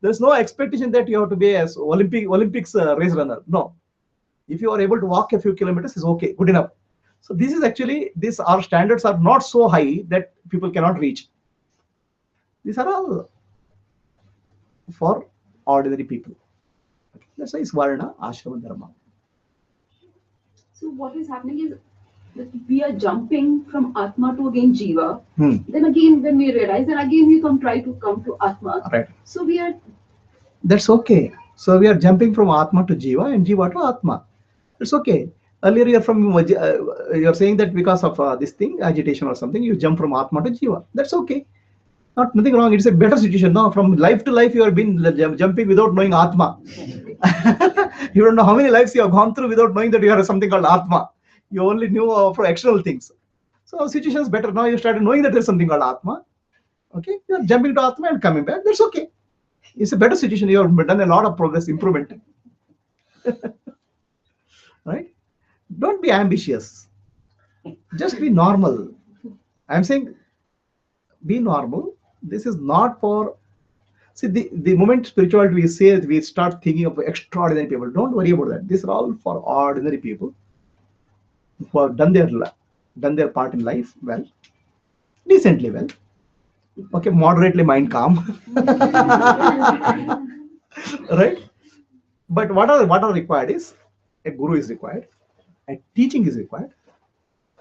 There's no expectation that you have to be as Olympics race runner. No. If you are able to walk a few kilometers, is okay, good enough. So this is actually our standards are not so high that people cannot reach. These are all for ordinary people. That's why it's Varna, Ashrama, Dharma. So what is happening is that we are jumping from Atma to again Jiva. Hmm. Then again, when we realize, then again we try to come to Atma. Right. So we are That's okay. So we are jumping from Atma to Jiva and Jiva to Atma. It's okay. Earlier you're saying that because of this thing, agitation or something, you jump from Atma to Jiva. That's okay. Nothing wrong. It's a better situation now. From life to life, you have been jumping without knowing Atma. You don't know how many lives you have gone through without knowing that you have something called Atma. You only knew for external things. So our situation is better now. You started knowing that there's something called Atma. Okay, you are jumping to Atma and coming back. That's okay. It's a better situation. You have done a lot of progress, improvement. Right? Don't be ambitious. Just be normal. I'm saying be normal. This is not for. See, the moment spirituality we say that we start thinking of extraordinary people. Don't worry about that. These are all for ordinary people who have done their part in life well, decently well. Okay, moderately mind calm. Right? But what are required is a guru is required, a teaching is required.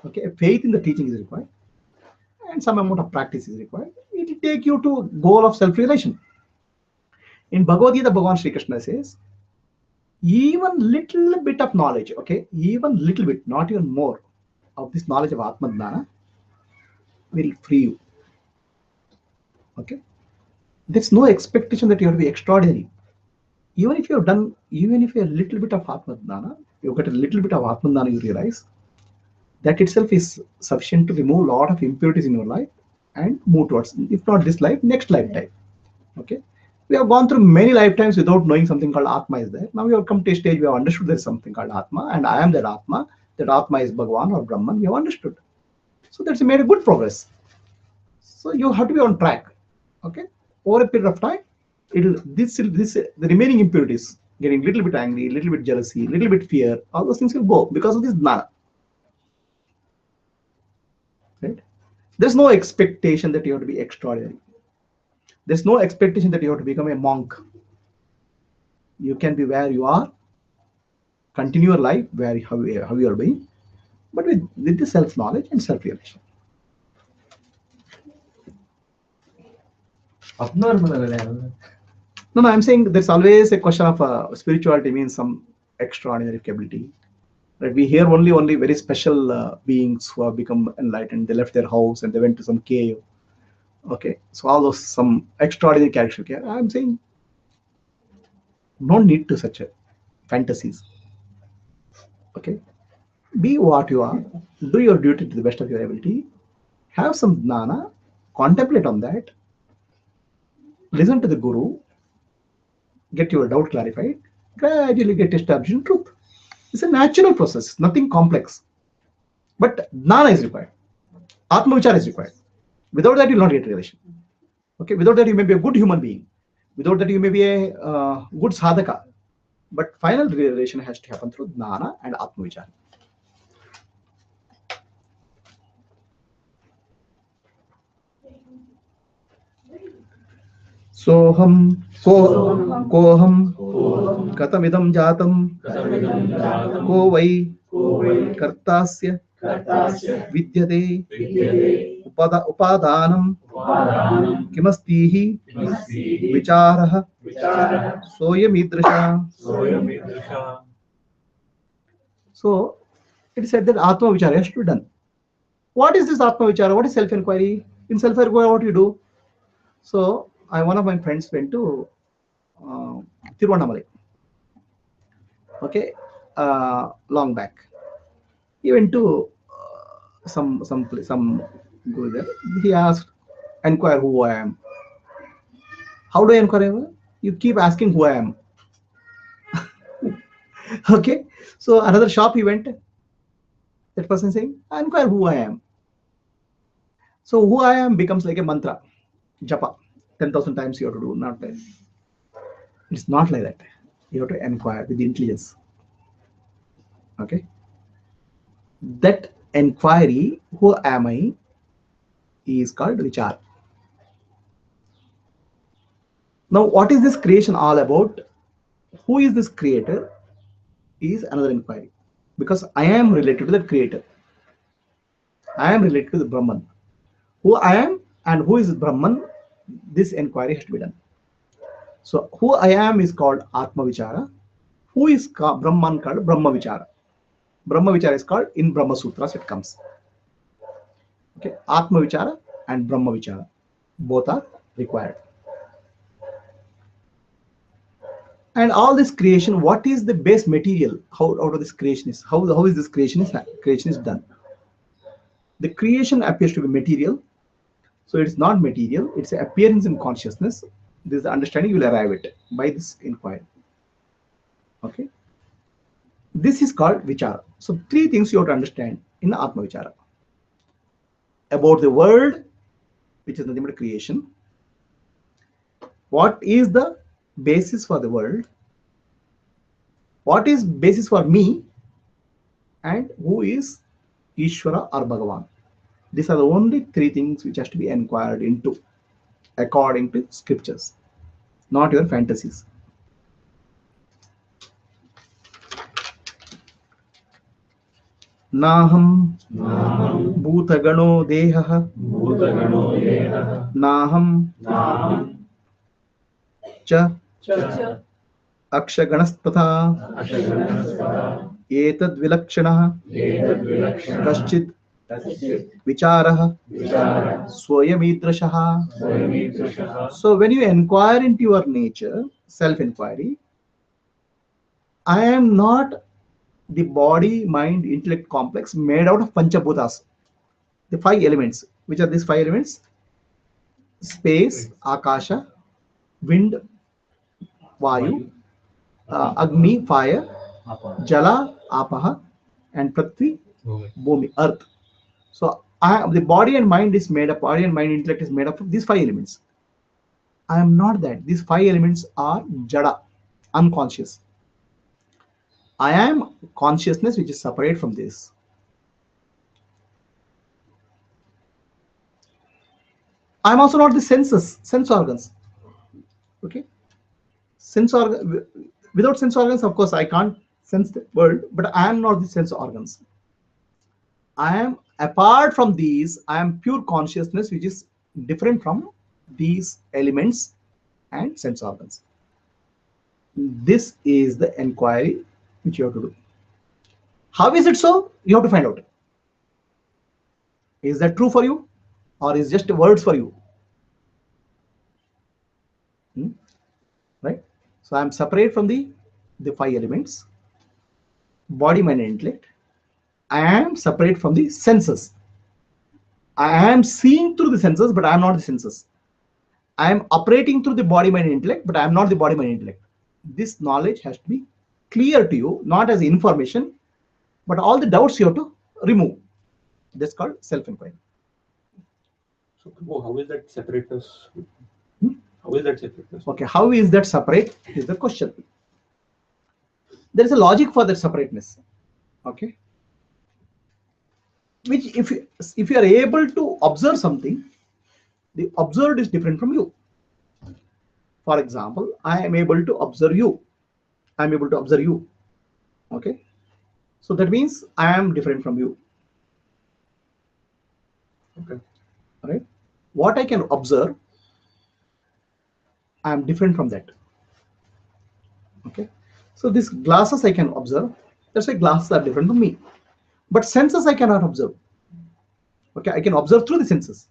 Okay, a faith in the teaching is required, and some amount of practice is required. It will take you to goal of self-realization. In Bhagavad Gita, Bhagavan Sri Krishna says, even little bit of knowledge, okay, even little bit, not even more, of this knowledge of Atma Dhyana will free you. Okay, there's no expectation that you have to be extraordinary. Even if you have done, even if you have a little bit of Atma Dhyana, you got a little bit of Atma Dhyana, you realize that itself is sufficient to remove a lot of impurities in your life and move towards, if not this life, next lifetime. Okay, we have gone through many lifetimes without knowing something called Atma is there. Now we have come to a stage we have understood there is something called Atma, and I am that Atma. That Atma is Bhagavan or Brahman. We have understood. So that's made a good progress. So you have to be on track. Okay, over a period of time, it'll this the remaining impurities, getting little bit angry, little bit jealousy, little bit fear, all those things will go because of this jnana. Right? There's no expectation that you have to be extraordinary. There's no expectation that you have to become a monk. You can be where you are, continue your life where how you are being, but with the self-knowledge and self-realization. Abnormal ಅಲ್ಲ ಯಾರು? No, I'm saying there's always a question of spirituality means some extraordinary capability. Right? We hear only very special beings who have become enlightened. They left their house and they went to some cave. Okay, so all those some extraordinary character. I'm saying no need to such a fantasies. Okay, be what you are, do your duty to the best of your ability, have some jnana, contemplate on that, listen to the guru, get your doubt clarified, gradually get established in truth. It's a natural process, nothing complex. But jnana is required, atma vichara is required. Without that you will not get realization. Okay, without that you may be a good human being, without that you may be a good sadhaka, but final realization has to happen through jnana and atma vichara. सोहम कोहम कतमिदं जातं को वै कर्तास्य विद्यते उपादानं किमस्तीहि विचारः सोऽयमीदृशः. So it is said that atma vichara has to be done. What is this atma vichara? What is self inquiry? In self inquiry, what you do? So one of my friends went to Tiruvannamalai. Okay, long back. He went to some guru there. He asked, "Inquire who I am." How do I inquire? You keep asking who I am. Okay. So another shop he went. That person saying, "Inquire who I am." So who I am becomes like a mantra, japa. 10,000 times you have to do. Not like, it's not like that. You have to inquire with intelligence. Okay. That inquiry, who am I, is called vichar. Now, what is this creation all about? Who is this creator? Is another inquiry. because I am related to the creator. I am related to the Brahman. Who I am and who is Brahman, this inquiry has to be done. So who I am is called Atma Vichara. Who is Brahman called Brahma Vichara. Brahma Vichara is called in Brahma Sutras it comes. Okay, Atma Vichara and Brahma Vichara. Both are required. And all this creation, what is the base material? How out of this creation is? How is this creation is done? The creation appears to be material. So it's not material, it's an appearance in consciousness. This is the understanding you will arrive at by this inquiry. Okay. This is called Vichara. So three things you have to understand in the Atma Vichara. About the world, which is nothing but creation. What is the basis for the world? What is basis for me? And who is Ishvara or Bhagavan? These are the only three things which has to be inquired into according to scriptures, not your fantasies. Naham bhutagano dehah Bhutagano Deha naham Naham cha Cha akshaganaspatha Ashaganaspara etad vilakshana Etad Vilakshana kaschit Kaschit vicharah Vichara swayamitrashah. Swayamitrashaha. So when you inquire into your nature, self-inquiry, I am not the body, mind, intellect complex made out of Panchabhutas, the five elements. Which are these five elements? Space, Akasha, wind, Vayu, Agni, fire, Jala, Apaha, and Prithvi, Bhumi, earth. So the body and mind is made up, body and mind, intellect is made up of these five elements. I am not that. These five elements are Jada, unconscious. I am consciousness which is separate from this. I am also not the sense organs. Okay, without sense organs, of course, I can't sense the world, but I am not the sense organs. I am apart from these. I am pure consciousness, which is different from these elements and sense organs. This is the inquiry which you have to do. How is it so? You have to find out. Is that true for you, or is just words for you? Right? So I am separate from the five elements, body, mind, and intellect. I am separate from the senses. I am seeing through the senses, but I am not the senses. I am operating through the body, mind, and intellect, but I am not the body, mind, and intellect. This knowledge has to be clear to you, not as information, but all the doubts you have to remove. That's called self-inquiry. So, how is that separateness? Hmm? How is that separateness? Okay, how is that separate is the question. There is a logic for that separateness. Okay, which if you are able to observe something, the observed is different from you. For example, I am able to observe you. I am able to observe you. Okay, so that means I am different from you. Okay. Right? What I can observe, I am different from that. Okay, so these glasses I can observe. That's why glasses are different from me. But senses I cannot observe. Okay, I can observe through the senses.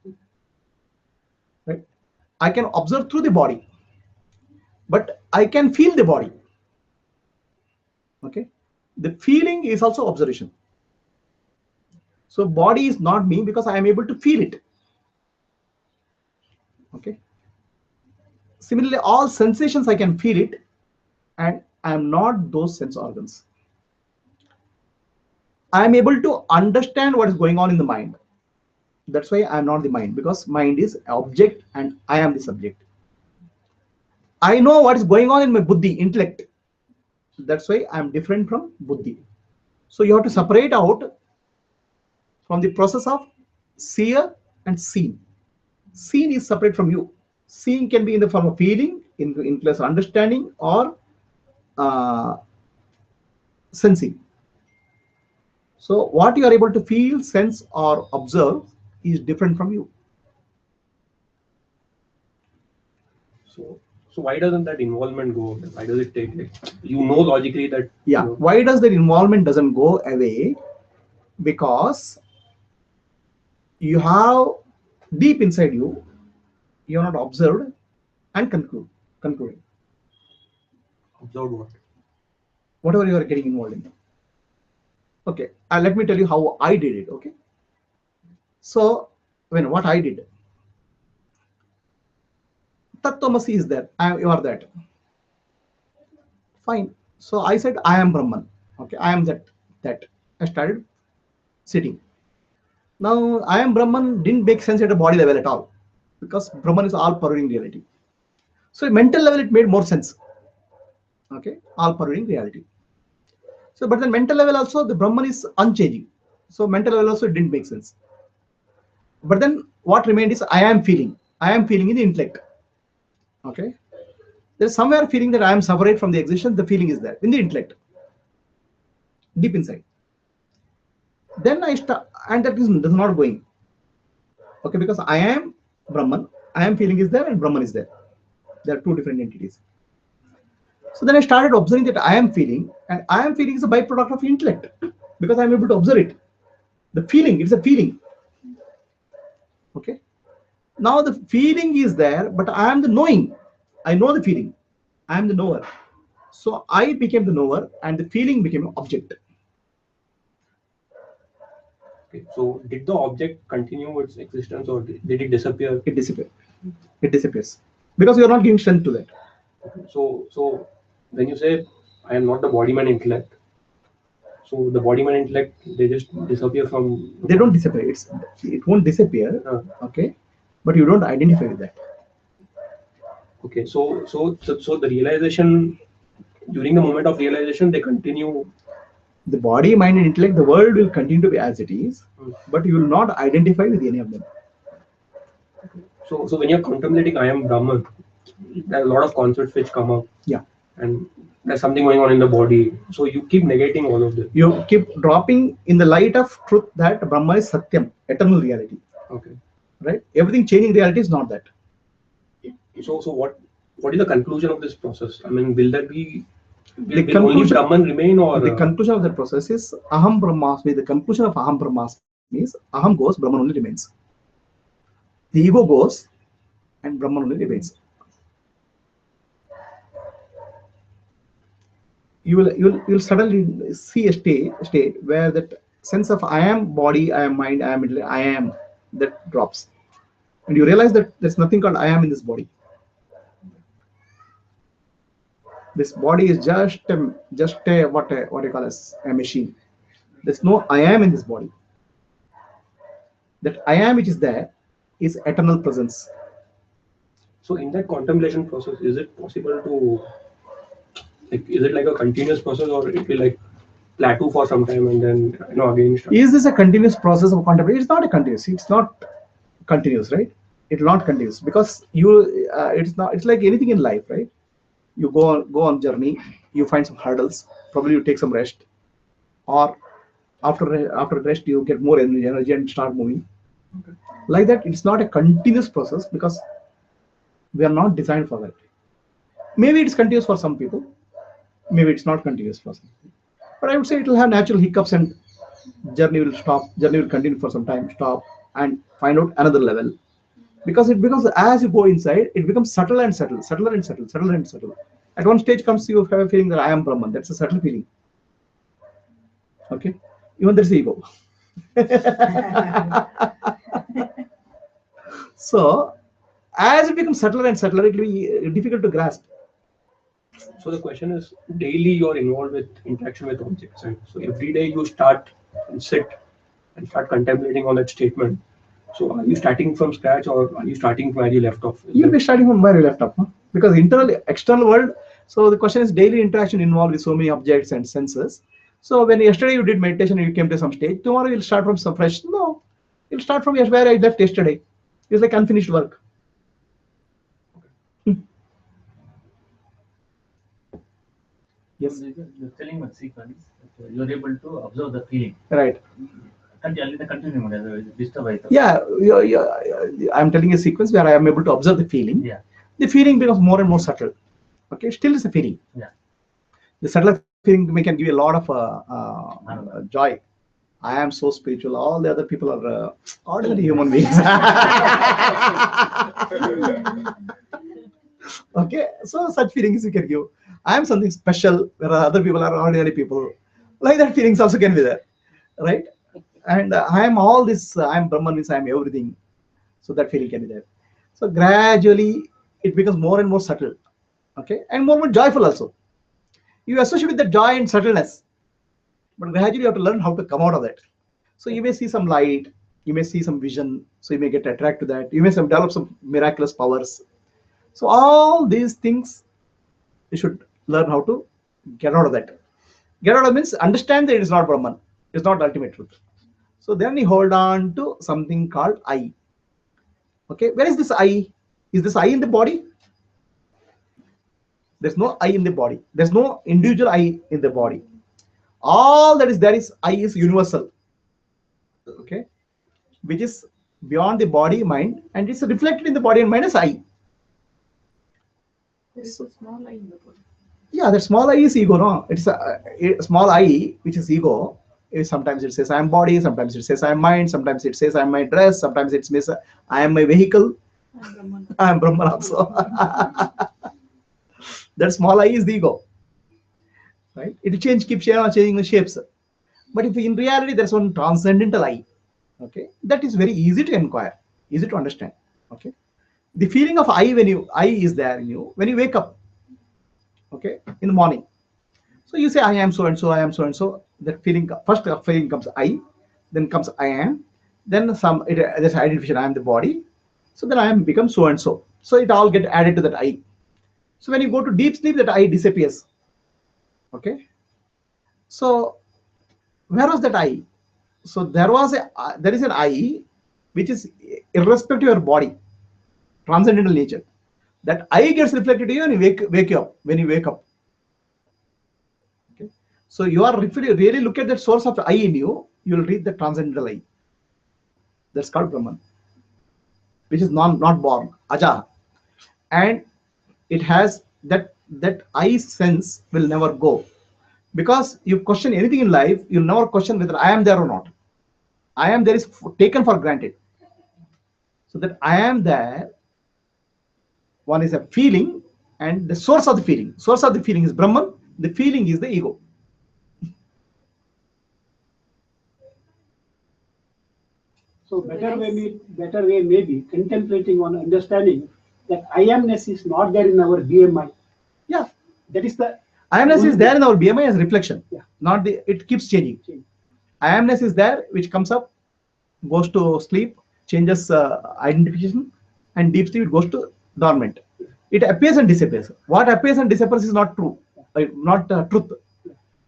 Right? I can observe through the body, but I can feel the body. Okay, the feeling is also observation. So body is not me because I am able to feel it. Okay. Similarly, all sensations I can feel it, and I am not those sense organs. I am able to understand what is going on in the mind. That's why I am not the mind, because mind is object and I am the subject. I know what is going on in my buddhi, intellect. That's why I am different from buddhi. So you have to separate out from the process of seer and seen. Seen is separate from you. Seeing can be in the form of feeling, in place of understanding, or sensing. So what you are able to feel, sense, or observe is different from you. So, so why doesn't that involvement go away? Why does it take, like, you know logically that, Yeah. you know, Why does the involvement doesn't go away? Because you have deep inside you, you are not observed and concluded. observed what? Whatever you are getting involved in. Okay, let me tell you how I did it. Okay, so what I did, Tattvamasi is there. You are that. Fine. So I said I am Brahman. Okay, I am that. That I started sitting. Now I am Brahman didn't make sense at a body level at all, because Brahman is all pervading reality. So at mental level it made more sense. Okay, all pervading reality. So but then mental level also the Brahman is unchanging. So mental level also it didn't make sense. But then what remained is I am feeling. I am feeling in the intellect. Okay. There's somewhere feeling that I am separate from the existence. The feeling is there in the intellect, deep inside. Then I start, and that is not going. Okay, because I am Brahman. I am feeling is there, and Brahman is there. There are two different entities. So then I started observing that I am feeling, and I am feeling is a byproduct of intellect, because I am able to observe it. The feeling, it's a feeling. Okay. Now the feeling is there, but I am the knowing. I know the feeling. I am the knower. So I became the knower, and the feeling became an object. Okay, so did the object continue its existence, or did it disappear? It disappears. It disappears because you are not giving strength to that. Okay, so when you say I am not the body man intellect, so the body man intellect, they just disappear from. They don't disappear. It won't disappear. Okay, but you don't identify with that. Okay, so the realization, during the moment of realization, they continue. The body, mind, and intellect, the world will continue to be as it is, but you will not identify with any of them. So when you're contemplating I am Brahman, there are a lot of concepts which come up. Yeah. And there's something going on in the body. So you keep negating all of this. You keep dropping in the light of truth that Brahma is Satyam, eternal reality. Okay. Right? Everything changing reality is not that. So what is the conclusion of this process? I mean, will there be will only conclusion- Brahman remain, or The conclusion of the process is Aham Brahmasmi. The conclusion of Aham Brahmasmi is Aham goes, Brahman only remains. The ego goes, and Brahman only remains. You'll suddenly see a state where that sense of I am body, I am mind, I am intellect, I am, that drops, and you realize that there's nothing called I am in this body. This body is just a what you call as a machine. There's no I am in this body. That I am which is there is eternal presence. so in that contemplation process, is it possible to, like, is it like a continuous process, or it will like plateau for some time and then again start? Is this a continuous process of contemplation? It's not a continuous. It's not continuous, right? It's not continuous because you. It's not. It's like anything in life, right? You go on journey. You find some hurdles. Probably you take some rest, or after rest you get more energy and start moving. Okay. Like that, it's not a continuous process because we are not designed for that. Maybe it's continuous for some people. Maybe it's not continuous for some people. But I would say it will have natural hiccups and journey will stop. Journey will continue for some time, stop, and find out another level. Because as you go inside, it becomes subtle and subtle, subtler and subtle, subtler and subtle. At one stage comes you have a feeling that I am Brahman. That's a subtle feeling. Okay, even there's ego. So as it becomes subtler and subtler, it will be difficult to grasp. So the question is, daily you're involved with interaction with objects, right? So every day you start and sit and start contemplating on that statement. So are you starting from scratch, or are you starting where you left off? You'll be starting from where you left off, huh? Because external world. So the question is daily interaction involved with so many objects and senses. So when yesterday you did meditation and you came to some stage, tomorrow you'll start from some fresh. No, you'll start from where I left yesterday. It's like unfinished work. Yes. You're telling one sequence, you're able to observe the feeling. Right. Continue ಮಾಡಿ, ಅದು disturb ಆಯ್ತು. Yeah, I'm telling a sequence where I am able to observe the feeling. Yeah. The feeling becomes more and more subtle. Okay, still it's a feeling. Yeah. The subtle feeling can give you a lot of joy. I am so spiritual. All the other people are ordinary human beings. Okay, so such feelings you can give. I am something special, where other people are ordinary people. Like that, feelings also can be there, right? And I am all this. I am Brahman, means I am everything. So that feeling can be there. So gradually, it becomes more and more subtle. Okay, and more and more joyful also. You associate with the joy and subtleness, but gradually you have to learn how to come out of that. So you may see some light, you may see some vision, so you may get attracted to that. You may develop some miraculous powers. So all these things you should learn how to get out of that. Get out of means understand that it is not Brahman, it's not ultimate truth. So then you hold on to something called I. Okay, where is this I? Is this I in the body? There's no I in the body. There's no individual I in the body. All that is there is I is universal. Okay, which is beyond the body, mind, and it's reflected in the body and mind as I. There is a small eye in the body. Yeah, that small I is ego, no? It's a small I, which is ego. Sometimes it says I am body, sometimes it says I am mind, sometimes it says I am my dress, sometimes it says I am my vehicle, And Brahman. I am Brahman also. That small I is the ego, right? It will change, keep changing the shapes. But if in reality there's one transcendental I, okay, that is very easy to inquire, easy to understand. Okay, the feeling of I, when you I is there in you when you wake up, okay, in the morning. So you say I am so and so, I am so and so. That feeling, first feeling comes I, then comes I am, then there's identification, I am the body. So then I am become so and so. So it all get added to that I. So when you go to deep sleep, that I disappears. Okay. So where was that I? So there is an I which is irrespective of your body, transcendental nature. That I gets reflected to you and you wake you up when you wake up. Okay. So you are really look at that source of I in you, you will reach the transcendental I. That's called Brahman, which is not born, Aja, and it has that I sense will never go, because you question anything in life, you'll never question whether I am there or not. I am there is taken for granted. So that I am there, one is a feeling, and the source of the feeling. Source of the feeling is Brahman. The feeling is the ego. So better way may be contemplating on understanding that I amness is not there in our BMI. Yeah, That is the I amness is there in our BMI as reflection. Yeah. Not the, it keeps changing. I amness is there, which comes up, goes to sleep, changes identification, and deep sleep, it goes to dormant. It appears and disappears. What appears and disappears is not true, not truth.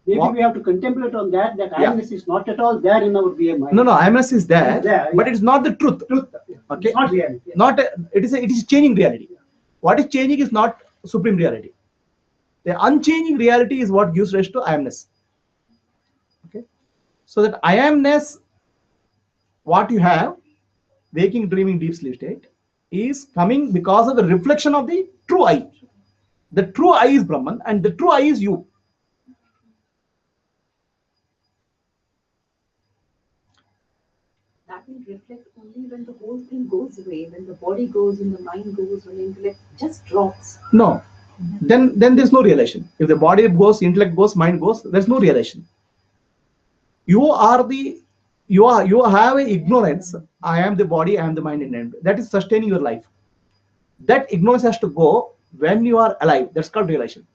maybe What? we have to contemplate on that I Yeah. amness is not at all there in our BMI. No, IMS is there, There, but yeah. it's not the truth. Okay, It's not reality. not it is changing reality. What is changing is not supreme reality. The unchanging reality is what gives rise to I-amness. Okay, so that I amness, what you have, waking, dreaming, deep sleep state, is coming because of the reflection of the true I. The true I is Brahman, and the true I is you. That will reflect only when the whole thing goes away, when the body goes, when the mind goes, when the intellect just drops. No, then there's no relation. If the body goes, intellect goes, mind goes, there's no relation. You have a ignorance. I am the body, I am the mind, and that is sustaining your life. That ignorance has to go when you are alive. That's called relation.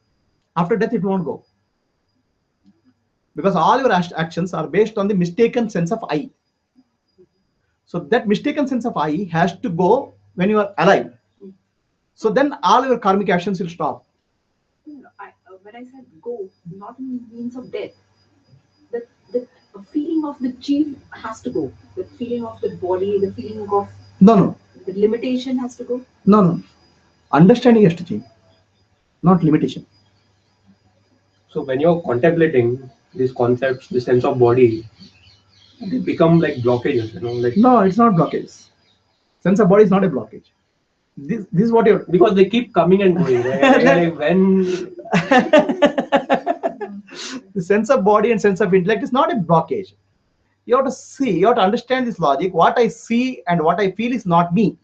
After death, it won't go, because all your actions are based on the mistaken sense of I. So that mistaken sense of I has to go when you are alive. So then all your karmic actions will stop. When I said go, not in means of death, the feeling of the chief has to go. The feeling of the body, the feeling of No, the limitation has to go. no. Understanding has to change, not limitation. So when you're contemplating these concepts, the sense of body, they become like blockages, like No, it's not blockage. Sense of body is not a blockage. This is what you're. because they keep coming and going, right? And when The sense of body and sense of intellect is not a blockage. You have to see, you have to understand this logic. What I see and what I feel is not me.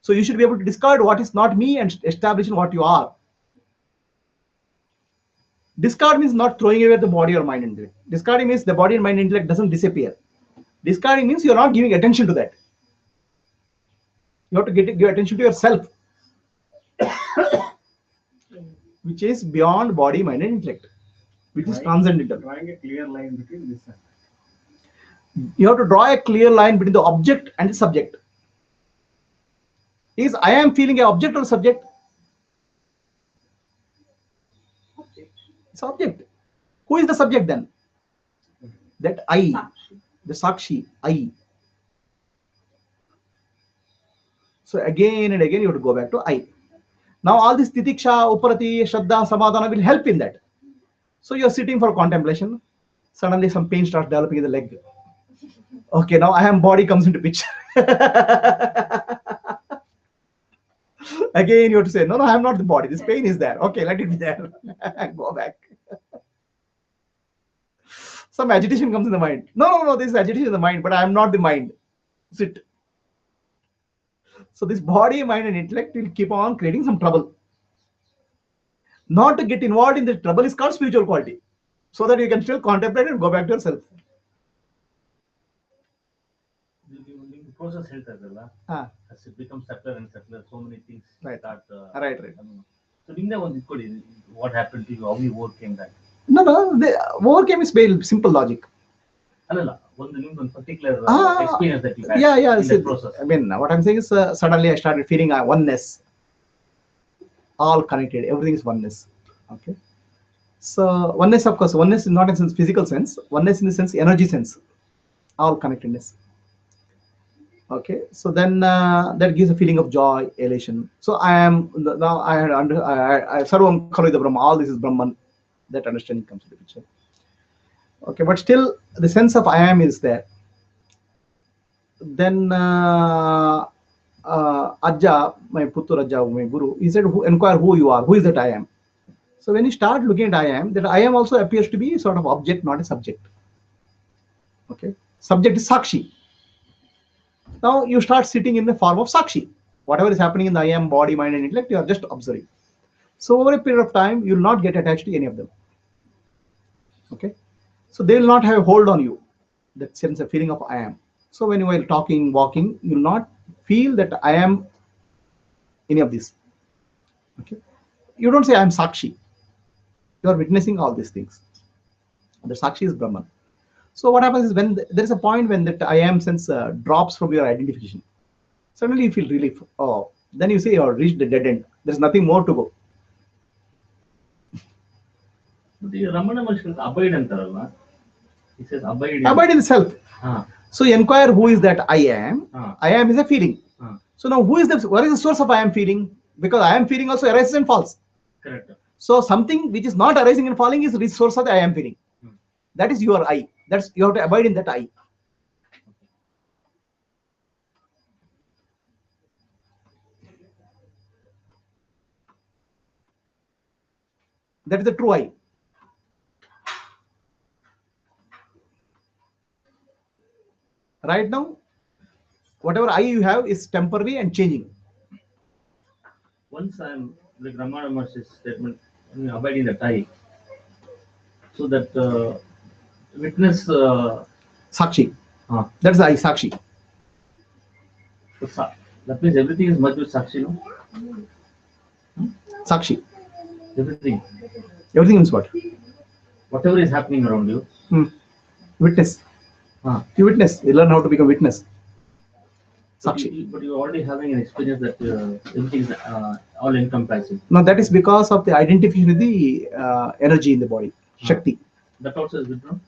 So you should be able to discard what is not me and establish what you are. Discard means not throwing away the body or mind and intellect. Discarding means the body and mind and intellect doesn't disappear. Discarding means you're not giving attention to that. You have to give attention to yourself, which is beyond body, mind, and intellect, which is transcendental. Drawing a clear line between this and You have to draw a clear line between the object and the subject. Is I am feeling an object or subject? It's object. Who is the subject then? That I, Sakshi. the Sakshi, I. So again and again you have to go back to I. Now all this titiksha, uparati, shraddha, samadhana will help in that. So you're sitting for contemplation. Suddenly some pain starts developing in the leg. Okay, now I am body comes into picture. Again you have to say, no, I am not the body. This pain is there. Okay, let it be there. Go back. Some agitation comes in the mind. No, this is agitation in the mind, but I am not the mind. Sit. So this body, mind, and intellect will keep on creating some trouble. Not to get involved in the trouble is called spiritual quality. So that you can still contemplate and go back to yourself. the process ಹೇಳ್ತಾರಲ್ಲ, Ah, as it becomes subtler and subtler, so many things Right. start. right. So ನಿಮ್ದೆ ಒಂದು ಇಟ್ಕೊಳ್ಳಿ, what happened to you, how you overcame that. No, the overcame is very simple logic. ಅಲ್ಲಲ್ಲ, ಒಂದು ನಿಮ್ದೊಂದು particular Ah, experience that you had Yeah. in See, that process. I mean, what I'm saying is suddenly I started feeling oneness. All connected. Everything is oneness. Okay. So oneness, of course, oneness is not in sense physical sense. Oneness in the sense energy sense. All connectedness. Okay. So then that gives a feeling of joy, elation. So I am now I had under I Sarvam Khalu the Brahma. All this is Brahman. That understanding comes to the picture. Okay, but still the sense of I am is there. Then Ajja, my Puttu Ajja, my Guru, he said, inquire who you are, who is that I am. So when you start looking at I am, that I am also appears to be sort of object, not a subject. Okay, subject is Sakshi. Now you start sitting in the form of Sakshi. Whatever is happening in the I am body, mind, and intellect, you are just observing. So over a period of time, you will not get attached to any of them. Okay, so they will not have a hold on you. That sense of feeling of I am. So when you are talking, walking, you will not feel that I am any of this. Okay, you don't say I am Sakshi. You are witnessing all these things. The Sakshi is Brahman. So what happens is when there is a point when that I am sense drops from your identification, suddenly you feel relief. Oh, then you say you have reached the dead end. There is nothing more to go. But ಈ ರಮಣ ಮಹರ್ಷಿ abide ಅಂತಾರಲ್ಲ, he says abide. Abide in self. ಹಾ, So you inquire who is that I am. Ah. I am is a feeling. Ah. So now who is the what is the source of I am feeling? Because I am feeling also arises and falls. correct. So something which is not arising and falling is the source of the I am feeling. That is your I. That's you have to abide in that I. That is the true I. Right now, whatever I you have is temporary and changing. Once I'm like Ramana Maharshi's statement, when you abide in that I, so that witness Sakshi. Ah. That's the I, Sakshi. that means everything is merged with Sakshi, no? Sakshi. Everything. Everything means what? Whatever is happening around you. Witness. Ah. You witness. You learn how to become witness. Sakshi. But you're already having an experience that everything is all encompassing. Now that is because of the identification with the energy in the body, Shakti. That also is withdrawn.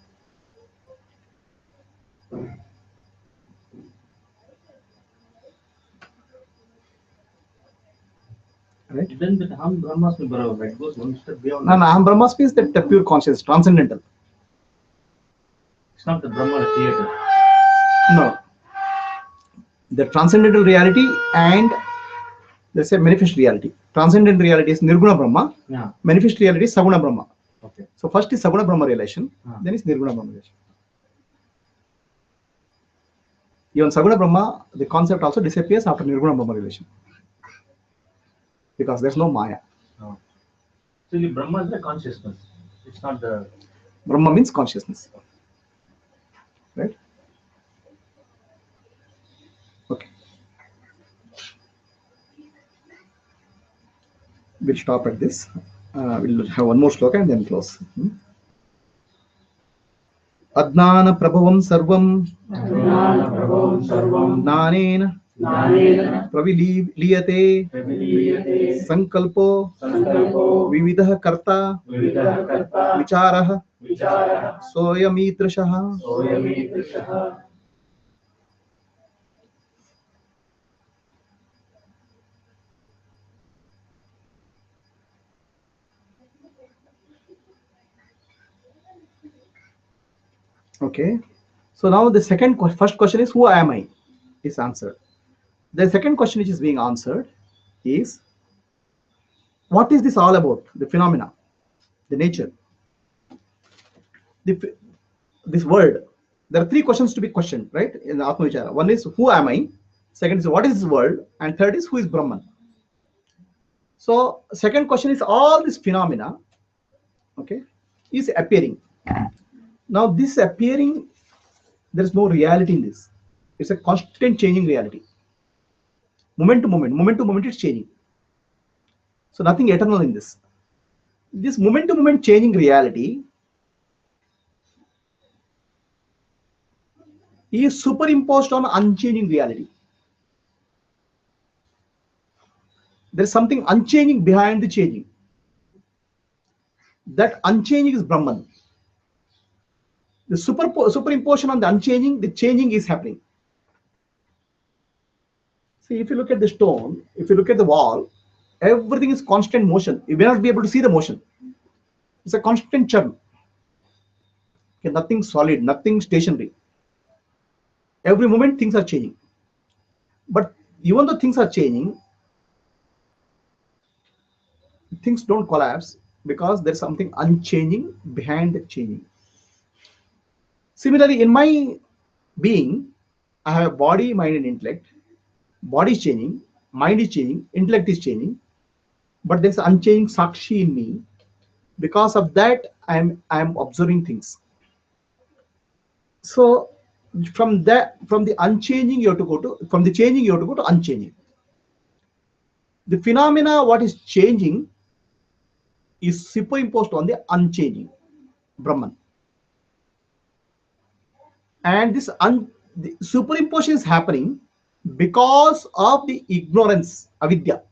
Right? Then that Ham Brahmasmi Bharav, right, goes one step beyond. No, no, Aham Brahmasmi is that pure consciousness, transcendental. It's not the Brahma theater. No. The transcendental reality and let's say manifest reality. Transcendent reality is Nirguna Brahma, Yeah. manifest reality is Saguna Brahma. Okay. So first is Saguna Brahma realization, Ah. then is Nirguna Brahma realization. Even Saguna Brahma, the concept also disappears after Nirguna Brahma realization. Because there's no Maya. Oh. So the Brahma is the consciousness. It's not the. Brahma means consciousness. Right? Okay. We'll stop at this. We'll have one more sloka and then close. Adnana prabhavam sarvam Prabhavam sarvam jnanena jnanena praviliyate praviliyate sankalpo sankalpo vividah karta vividah karta vicharah vicharah soyamitrashah. soyamitrishah. Okay. So now the first question is who am I? Is answered. The second question which is being answered is what is this all about? The phenomena, the nature, this world. There are three questions to be questioned, right? In the Atma Vichara. One is who am I? Second is what is this world? And third is who is Brahman? So second question is all this phenomena, okay, is appearing. Now this appearing, there is no reality in this. It's a constant changing reality. Moment to moment, it's changing. So nothing eternal in this. This moment to moment changing reality is superimposed on unchanging reality. There is something unchanging behind the changing. That unchanging is Brahman. The superimposition on the unchanging, the changing is happening. See, if you look at the stone, if you look at the wall, everything is constant motion. You may not be able to see the motion. It's a constant churn. Okay, nothing solid, nothing stationary. Every moment things are changing. But even though things are changing, things don't collapse because there's something unchanging behind the changing. Similarly, in my being, I have a body, mind, and intellect. Body is changing, mind is changing, intellect is changing, but there's an unchanging sakshi in me. Because of that, I'm observing things. So from the unchanging you have to go to, from the changing you have to go to unchanging. The phenomena what is changing is superimposed on the unchanging Brahman. And this the superimposition is happening because of the ignorance, avidya.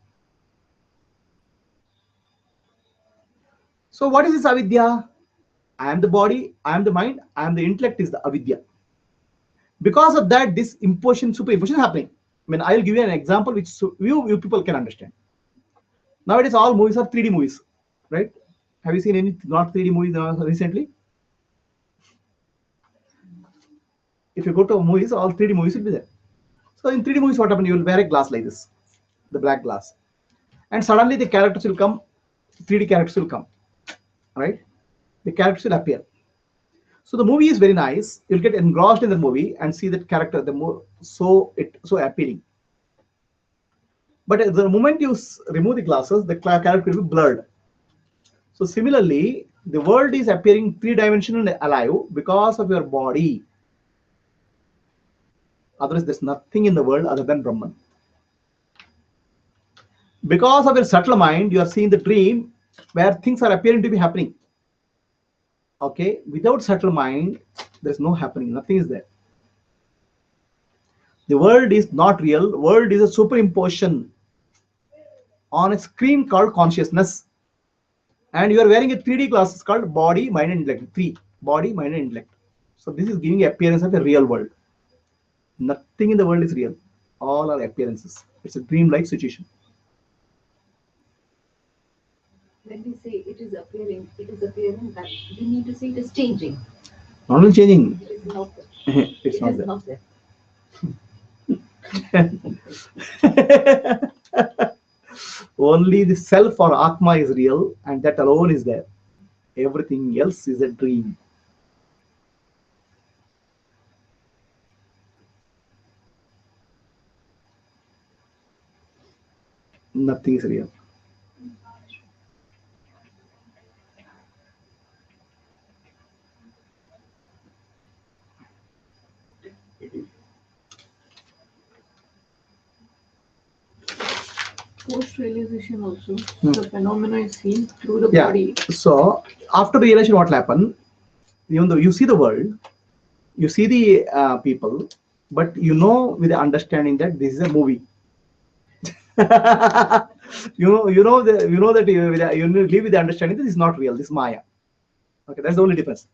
So what is this avidya? I am the body, I am the mind, I am the intellect is the avidya. Because of that, this imposition, superimposition is happening. I mean, I will give you an example which you people can understand. Nowadays, all movies are 3D movies, right? Have you seen any not 3D movies recently? If you go to movies, all 3D movies will be there. So in 3D movies, what happens? You will wear a glass like this, the black glass, and suddenly the characters will come, 3D characters will come, right? The characters will appear. So the movie is very nice. You'll get engrossed in the movie and see that character, the more so appealing. But at the moment you remove the glasses, the character will be blurred. So similarly, the world is appearing three-dimensional and alive because of your body. Otherwise, there's nothing in the world other than Brahman. Because of your subtle mind, you are seeing the dream where things are appearing to be happening. Okay, without subtle mind, there's no happening, nothing is there. The world is not real, world is a superimposition on a screen called consciousness. And you are wearing a 3D glasses called body, mind, and intellect. Three, body, mind, and intellect. So this is giving appearance of a real world. Nothing in the world is real. All are appearances. It's a dream-like situation. When we say it is appearing, that we need to say it is changing. Not only changing, It is not there. it's It not is there. not there. Only the self or Atma is real, and that alone is there. Everything else is a dream. Nothing is real. Post realization also, Hmm. the phenomena is seen through the Yeah. body. So after realization, what will happen? Even though you see the world, you see the people, but you know with the understanding that this is a movie. You know that you live with the understanding that this is not real. This is Maya. Okay, that's the only difference.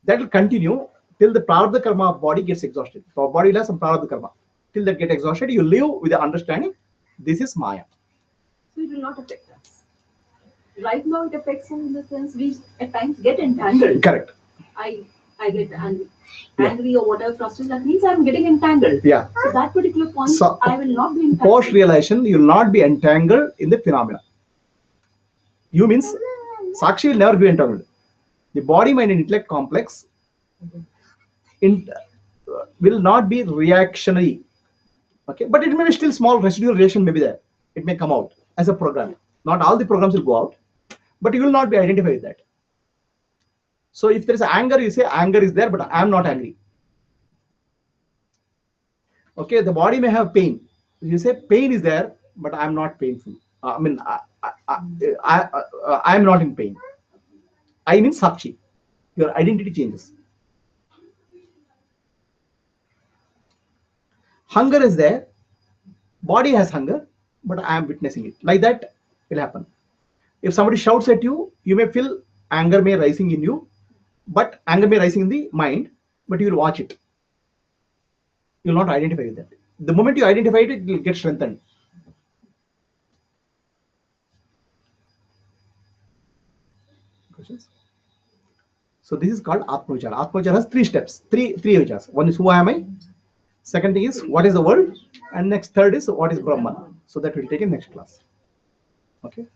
That will continue till the prarabdha karma of body gets exhausted. So body will have some prarabdha karma. Till that get exhausted, you live with the understanding this is Maya. So it will not affect us. Right now it affects us in the sense we at times get entangled. Correct. I get angry. Yeah. Angry or whatever frustrated, that means I'm getting entangled. Yeah. So that particular point, So, I will not be entangled. Post realization, you will not be entangled in the phenomena. You means Sakshi will never be entangled. The body, mind, and intellect complex will not be reactionary. Okay, but it may be still small residual reaction may be there. It may come out as a program. Not all the programs will go out, but you will not be identified with that. So if there is anger, you say anger is there, but I am not angry. Okay, the body may have pain. You say pain is there, but I am not painful. I am not in pain. I mean Sakshi. Your identity changes. Hunger is there. Body has hunger, but I am witnessing it. Like that will happen. If somebody shouts at you, you may feel anger may rising in you, but anger may rising in the mind, but you will watch it. You will not identify with that. The moment you identify it, it will get strengthened. Questions? So this is called Atmavichara. Atmavichara has three steps, three vicharas. One is who am I? Second thing is what is the world? And next third is what is Brahman. So that we'll take in next class. Okay.